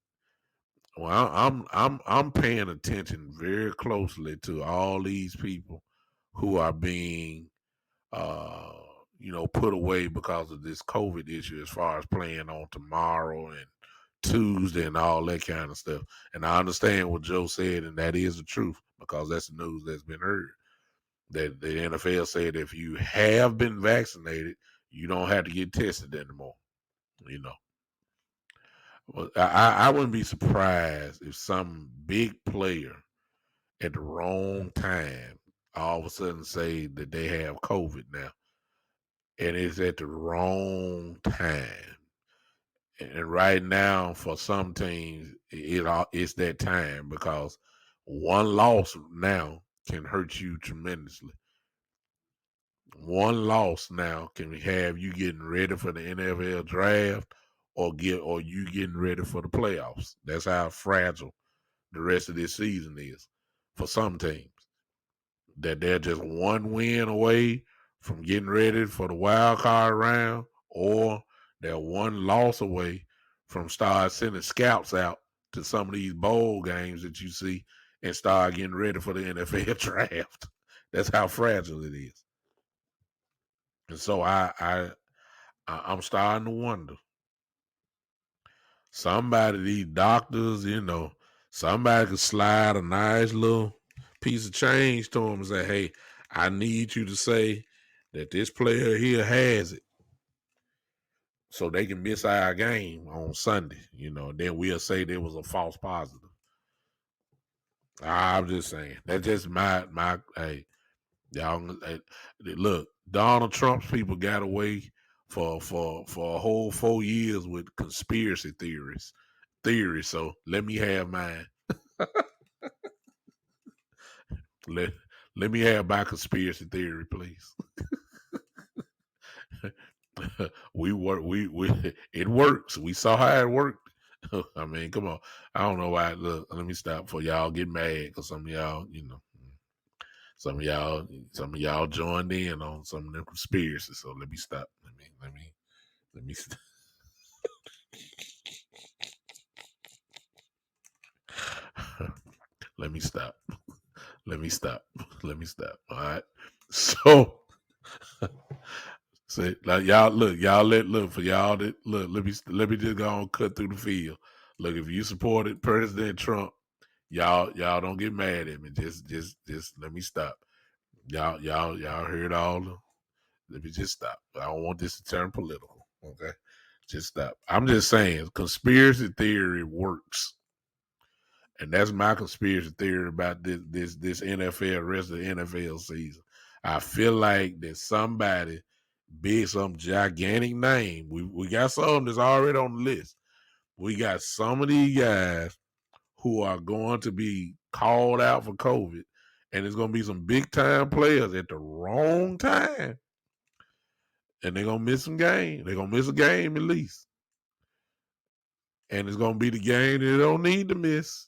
Well, I'm paying attention very closely to all these people who are being uh put away because of this COVID issue as far as playing on tomorrow and Tuesday and all that kind of stuff. And I understand what Joe said, and that is the truth because that's the news that's been heard. That the NFL said if you have been vaccinated, you don't have to get tested anymore. You know, well, I wouldn't be surprised if some big player at the wrong time all of a sudden say that they have COVID now, and it's at the wrong time. And right now, for some teams, it's that time because one loss now can hurt you tremendously. One loss now can have you getting ready for the NFL draft or you getting ready for the playoffs. That's how fragile the rest of this season is for some teams. That they're just one win away from getting ready for the wild card round, or they're one loss away from start sending scouts out to some of these bowl games that you see and start getting ready for the NFL draft. That's how fragile it is. And so I'm starting to wonder. Somebody, these doctors, somebody could slide a nice little piece of change to them and say, "Hey, I need you to say that this player here has it, so they can miss our game on Sunday." Then we'll say there was a false positive. I'm just saying that's just my hey, y'all. Look, Donald Trump's people got away for a whole 4 years with conspiracy theories. So let me have mine. Let let me have my conspiracy theory, please. We it works. We saw how it worked. I mean, come on. I don't know why. Look, let me stop before y'all get mad because some of y'all, some of y'all joined in on some of them conspiracies. So let me stop. Let me. Let me stop. Let me stop. Let me stop. All right. So, like y'all look for y'all that look. Let me just go on cut through the field. Look, if you supported President Trump, y'all don't get mad at me. Just let me stop. Y'all heard all the. Let me just stop. I don't want this to turn political. Okay, just stop. I'm just saying, conspiracy theory works. And that's my conspiracy theory about this NFL, rest of the NFL season. I feel like that somebody big, some gigantic name. We got some that's already on the list. We got some of these guys who are going to be called out for COVID, and it's going to be some big time players at the wrong time, and they're going to miss some game. They're going to miss a game at least, and it's going to be the game they don't need to miss.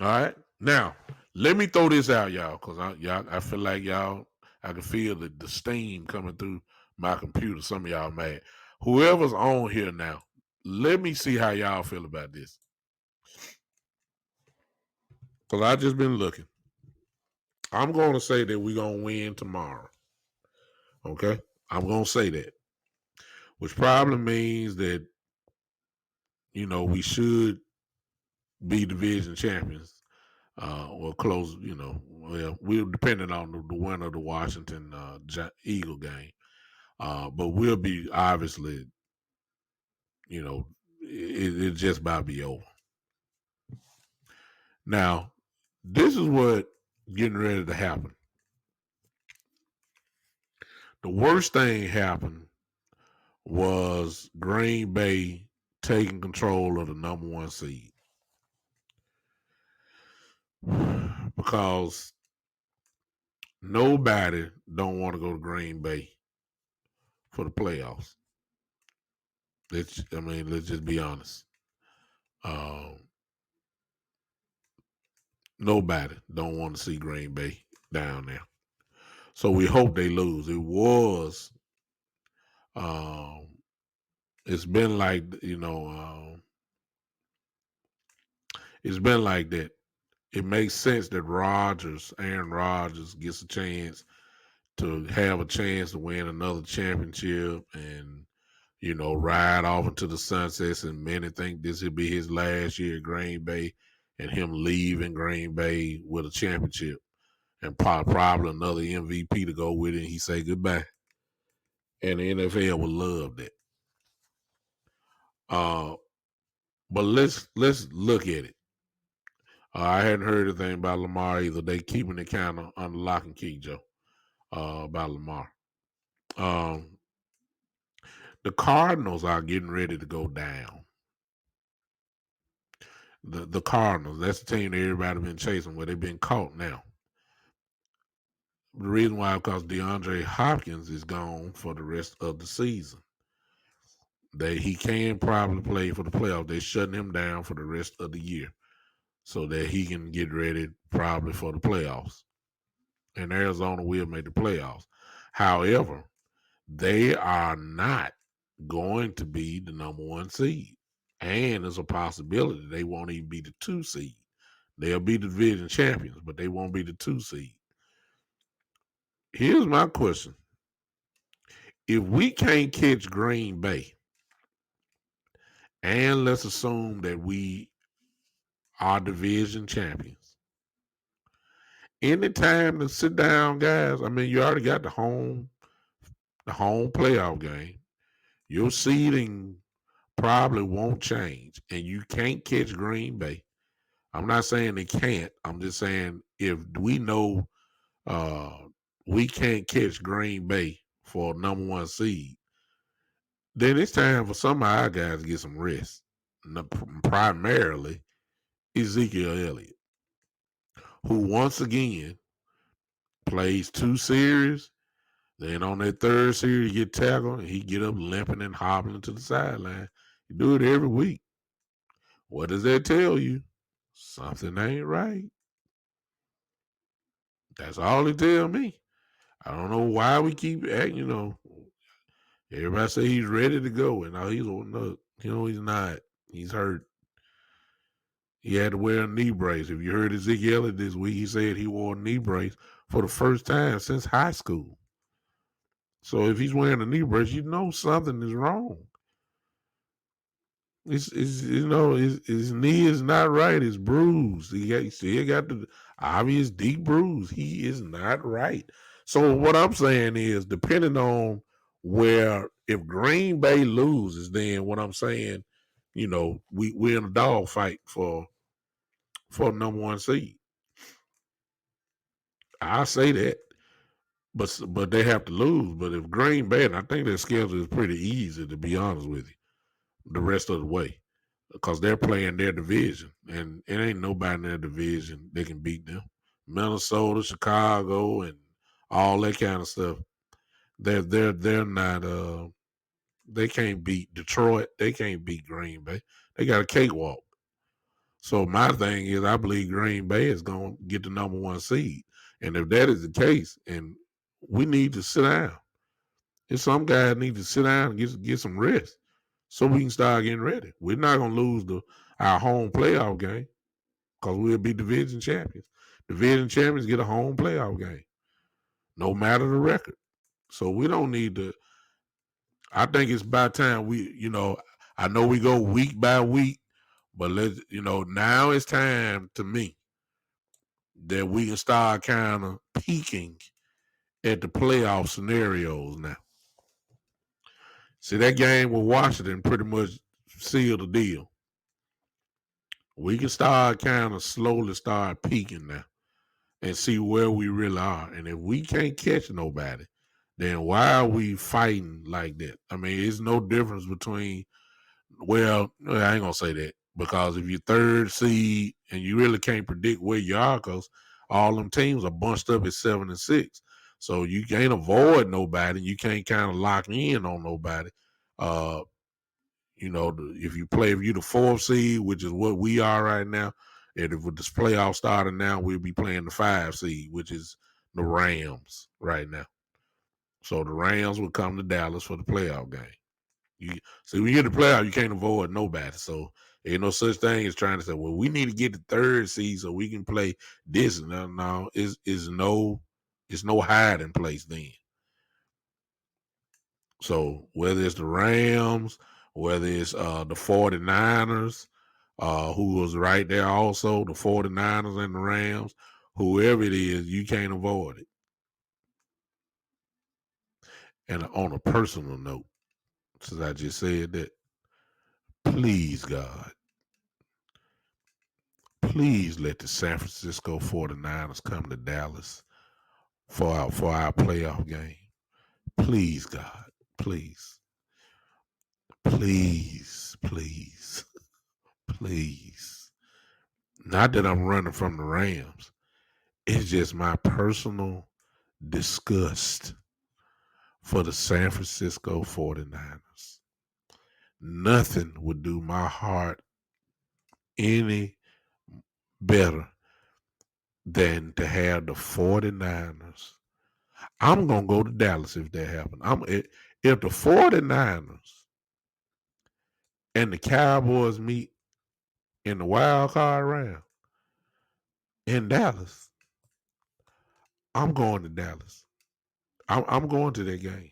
All right. Now, let me throw this out, y'all, because I feel like y'all, I can feel the steam coming through my computer. Some of y'all mad. Whoever's on here now, let me see how y'all feel about this. Because I just been looking. I'm going to say that we're going to win tomorrow. Okay? I'm going to say that. Which probably means that, we should be division champions. Or close, we're depending on the winner of the Washington Eagle game. But we'll be obviously, it just about to be over. Now, this is what getting ready to happen. The worst thing happened was Green Bay taking control of the number one seed. Because nobody don't want to go to Green Bay for the playoffs. Let's just be honest. Nobody don't want to see Green Bay down there. So we hope they lose. Um, it's been like, it's been like that. It makes sense that Aaron Rodgers, gets a chance to have a chance to win another championship and, ride off into the sunsets. And many think this will be his last year at Green Bay and him leaving Green Bay with a championship and probably another MVP to go with it. And he say goodbye. And the NFL would love that. But let's look at it. I hadn't heard anything about Lamar either. They keeping it kind of under lock and key, Joe, about Lamar. The Cardinals are getting ready to go down. The Cardinals, that's the team that everybody been chasing, where they've been caught now. The reason why, because DeAndre Hopkins is gone for the rest of the season. He can probably play for the playoffs. They're shutting him down for the rest of the year so that he can get ready probably for the playoffs. And Arizona will make the playoffs. However, they are not going to be the number 1 seed. And there's a possibility they won't even be the 2 seed. They'll be the division champions, but they won't be the 2 seed. Here's my question. If we can't catch Green Bay, and let's assume that we are division champions, any time to sit down, guys, you already got the home playoff game. Your seeding probably won't change, and you can't catch Green Bay. I'm not saying they can't. I'm just saying if we know we can't catch Green Bay for number 1 seed, then it's time for some of our guys to get some rest. Primarily Ezekiel Elliott, who once again plays 2 series. Then on that 3rd series, he get tackled and he get up limping and hobbling to the sideline. He do it every week. What does that tell you? Something ain't right. That's all it tell me. I don't know why we keep acting, everybody say he's ready to go, and now he's not. He's hurt. He had to wear a knee brace. If you heard Ezekiel Elliott this week, he said he wore a knee brace for the first time since high school. So if he's wearing a knee brace, you know something is wrong. His knee is not right. It's bruised. He still got the obvious deep bruise. He is not right. So what I'm saying is, depending on if Green Bay loses, then what I'm saying, we're in a dogfight for number 1 seed. I say that, but they have to lose. But if Green Bay, and I think their schedule is pretty easy, to be honest with you, the rest of the way, because they're playing their division, and it ain't nobody in their division that can beat them. Minnesota, Chicago, and all that kind of stuff. They're not. They can't beat Detroit. They can't beat Green Bay. They got a cakewalk. So my thing is, I believe Green Bay is going to get the number 1 seed. And if that is the case, and we need to sit down. If some guys need to sit down and get some rest so we can start getting ready. We're not going to lose our home playoff game because we'll be division champions. Division champions get a home playoff game, no matter the record. So we don't need to. I think it's about time I know we go week by week, but now it's time to me that we can start kind of peeking at the playoff scenarios now. See, that game with Washington pretty much sealed the deal. We can start kind of slowly start peeking now and see where we really are. And if we can't catch nobody, then why are we fighting like that? It's no difference between, I ain't going to say that, because if you're 3rd seed and you really can't predict where you are, because all them teams are bunched up at 7 and 6. So you can't avoid nobody. You can't kind of lock in on nobody. If you're the 4th seed, which is what we are right now, and if with this playoff starting now, we'll be playing the 5 seed, which is the Rams right now. So the Rams will come to Dallas for the playoff game. When you get the playoff, you can't avoid nobody. So ain't no such thing as trying to say, well, we need to get the 3rd seed so we can play this. No, it's no hiding place then. So whether it's the Rams, whether it's the 49ers, who was right there also, the 49ers and the Rams, whoever it is, you can't avoid it. And on a personal note, since I just said that, please, God, please let the San Francisco 49ers come to Dallas for our playoff game. Please, God, please, please, please, please. Not that I'm running from the Rams. It's just my personal disgust for the San Francisco 49ers. Nothing would do my heart any better than to have the 49ers. I'm going to go to Dallas if that happens. If the 49ers and the Cowboys meet in the wild card round in Dallas, I'm going to Dallas. I'm going to that game.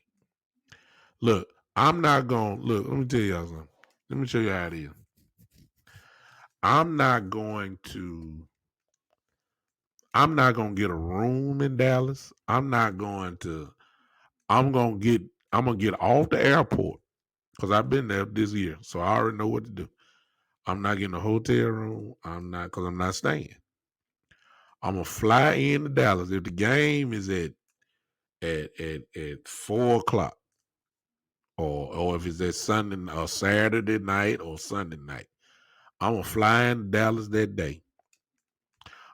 Look, I'm not going. Look, let me tell y'all something. Let me show you how it is. I'm not going to get a room in Dallas. I'm gonna get off the airport because I've been there this year. So I already know what to do. I'm not getting a hotel room. I'm not staying. I'm gonna fly into Dallas. If the game is at 4:00, or if it's at Sunday or Saturday night or Sunday night, I'm gonna fly into Dallas that day.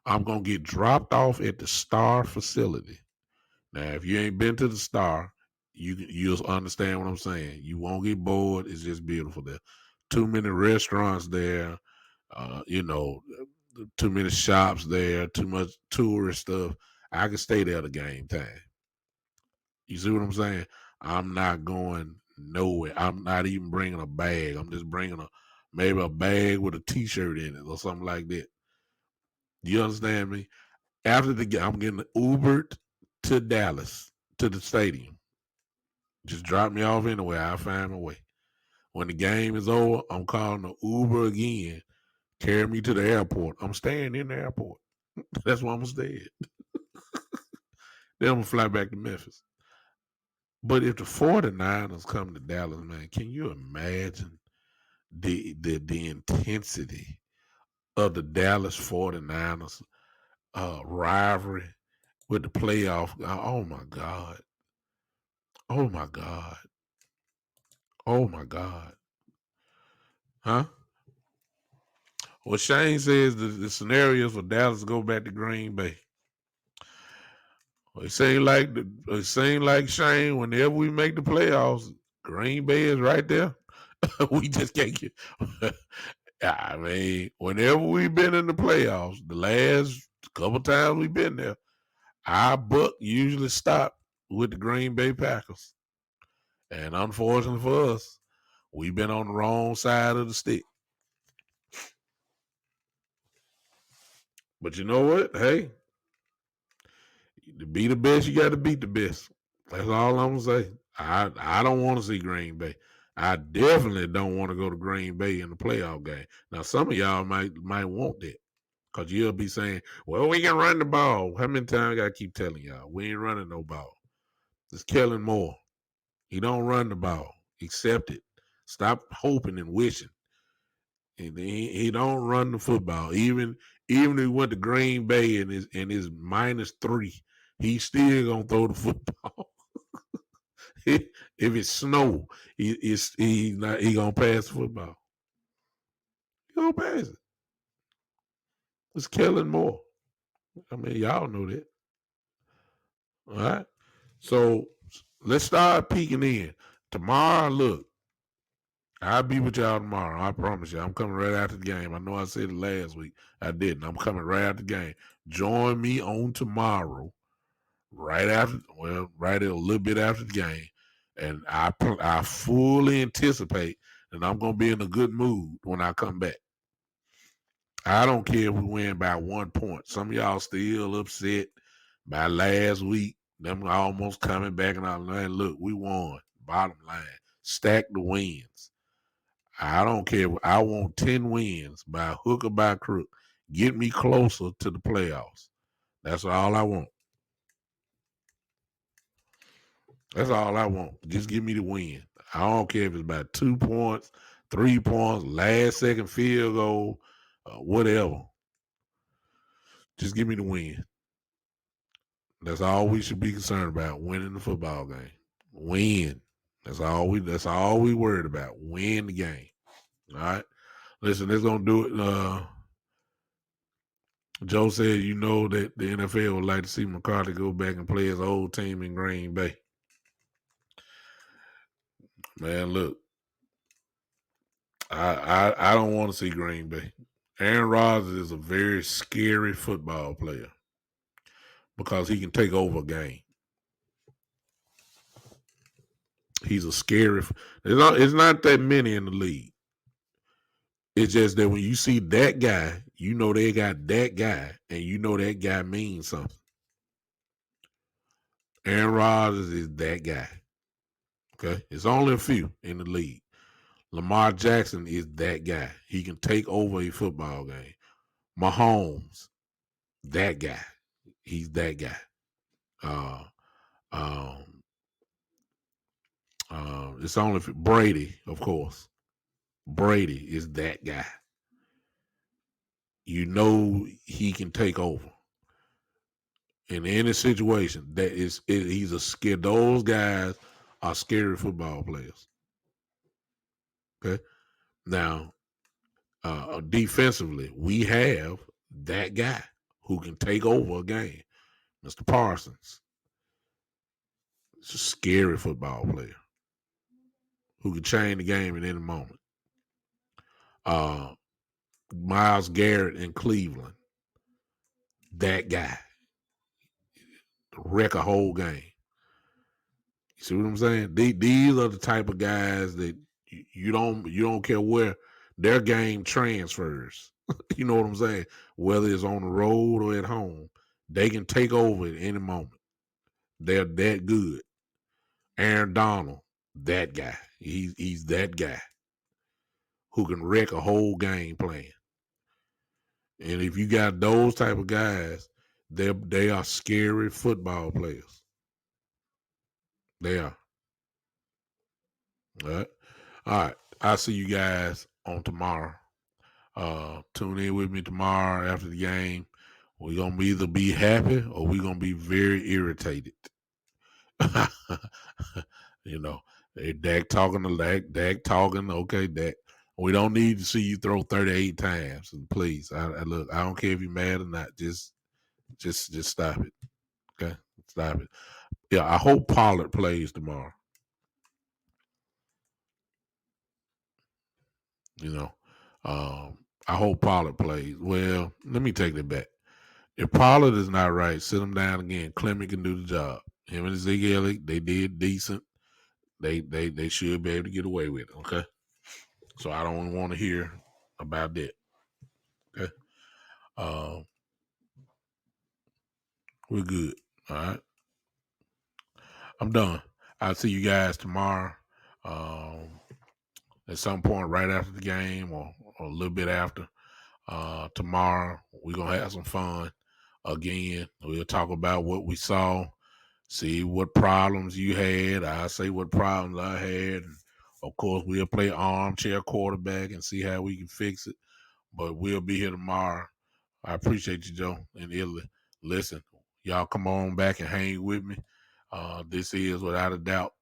I'm gonna get dropped off at the Star facility. Now, if you ain't been to the Star, you'll understand what I'm saying. You won't get bored. It's just beautiful there. Too many restaurants there. Too many shops there. Too much tourist stuff. I can stay there the game time. You see what I'm saying? I'm not going nowhere. I'm not even bringing a bag. I'm just bringing maybe a bag with a T-shirt in it or something like that. You understand me? After the game, I'm getting Ubered to Dallas, to the stadium. Just drop me off anywhere. I'll find my way. When the game is over, I'm calling the Uber again. Carry me to the airport. I'm staying in the airport. That's where I'm going to stay at. Then I'm going to fly back to Memphis. But if the 49ers come to Dallas, man, can you imagine the intensity of the Dallas 49ers rivalry with the playoff? Oh, my God. Oh, my God. Oh, my God. Huh? Well, Shane says the scenarios for Dallas go back to Green Bay. Well, it seems like Shane, whenever we make the playoffs, Green Bay is right there. We just can't get. I mean, whenever we've been in the playoffs, the last couple times we've been there, our buck usually stopped with the Green Bay Packers. And unfortunately for us, we've been on the wrong side of the stick. But you know what? Hey, to be the best, you got to beat the best. That's all I'm gonna say. I don't want to see Green Bay. I definitely don't want to go to Green Bay in the playoff game. Now, some of y'all might want that because you'll be saying, "Well, we can run the ball." How many times I gotta keep telling y'all we ain't running no ball? It's Kellen Moore. He don't run the ball. Accept it. Stop hoping and wishing. And he don't run the football. Even if he went to Green Bay and his -3, he still gonna throw the football. If it's snow, he gonna pass the football. He gonna pass it. It's Kellen Moore. I mean, y'all know that. All right. So let's start peeking in. Tomorrow, look, I'll be with y'all tomorrow. I promise you. I'm coming right after the game. I know I said it last week. I didn't. I'm coming right after the game. Join me on tomorrow, right a little bit after the game. And I fully anticipate that I'm going to be in a good mood when I come back. I don't care if we win by 1 point. Some of y'all still upset by last week. Them almost coming back and all that. Look, we won. Bottom line. Stack the wins. I don't care. I want 10 wins by hook or by crook. Get me closer to the playoffs. That's all I want. That's all I want. Just give me the win. I don't care if it's about 2 points, 3 points, last second field goal, whatever. Just give me the win. That's all we should be concerned about, winning the football game. Win. That's all we worried about. Win the game. All right. Listen, that's gonna do it. Joe said, you know that the NFL would like to see McCarthy go back and play his old team in Green Bay. Man, look, I don't want to see Green Bay. Aaron Rodgers is a very scary football player because he can take over a game. He's a scary. It's not that many in the league. It's just that when you see that guy, you know they got that guy, and you know that guy means something. Aaron Rodgers is that guy. Okay, it's only a few in the league. Lamar Jackson is that guy. He can take over a football game. Mahomes, that guy. He's that guy. Um, it's only Brady, of course. Brady is that guy. You know he can take over in any situation. He's a scare. Those guys are scary football players. Okay, now defensively, we have that guy who can take over a game, Mr. Parsons. It's a scary football player who can change the game at any moment. Myles Garrett in Cleveland, that guy, wreck a whole game. You see what I'm saying? These are the type of guys that you don't care where their game transfers. You know what I'm saying? Whether it's on the road or at home, they can take over at any moment. They're that good. Aaron Donald, that guy. He's that guy who can wreck a whole game plan. And if you got those type of guys, they are scary football players. They are. All right. All right. I'll see you guys on tomorrow. Tune in with me tomorrow after the game. We're gonna either be happy or we're gonna be very irritated. You know, Dak talking to Dak talking. Okay, Dak. We don't need to see you throw 38 times. Please, I look. I don't care if you're mad or not. Just stop it. Okay, stop it. Yeah, I hope Pollard plays tomorrow. You know, I hope Pollard plays. Well, let me take that back. If Pollard is not right, sit him down again. Clement can do the job. Him and Zeke Elliott, they did decent. They should be able to get away with it. Okay, so I don't want to hear about that. Okay, uh, we're good. All right, I'm done. I'll see you guys tomorrow. Um, at some point right after the game or a little bit after. Tomorrow we're gonna have some fun. Again, we'll talk about what we saw, see what problems you had. I'll say what problems I had. Of course, we'll play armchair quarterback and see how we can fix it. But we'll be here tomorrow. I appreciate you, Joe, in Italy. Listen, y'all come on back and hang with me. This is without a doubt.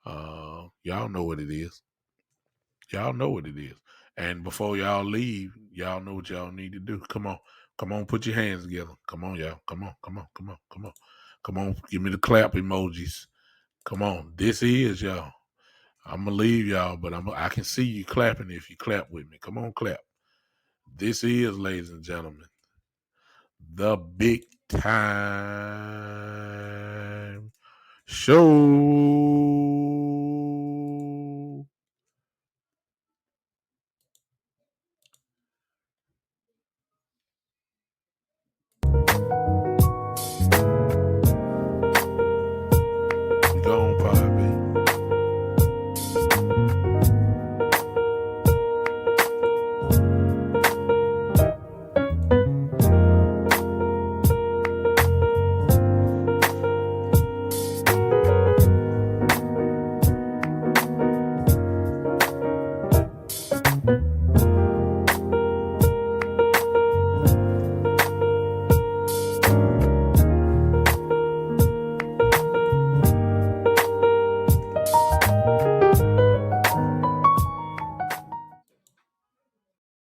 Y'all know what it is. Y'all know what it is. And before y'all leave, y'all know what y'all need to do. Come on. Come on, put your hands together. Come on, y'all. Come on, come on, come on, come on. Come on, give me the clap emojis. Come on, this is y'all. I'm gonna leave y'all, but I can see you clapping if you clap with me. Come on, clap. This is, ladies and gentlemen, the Big Time Show.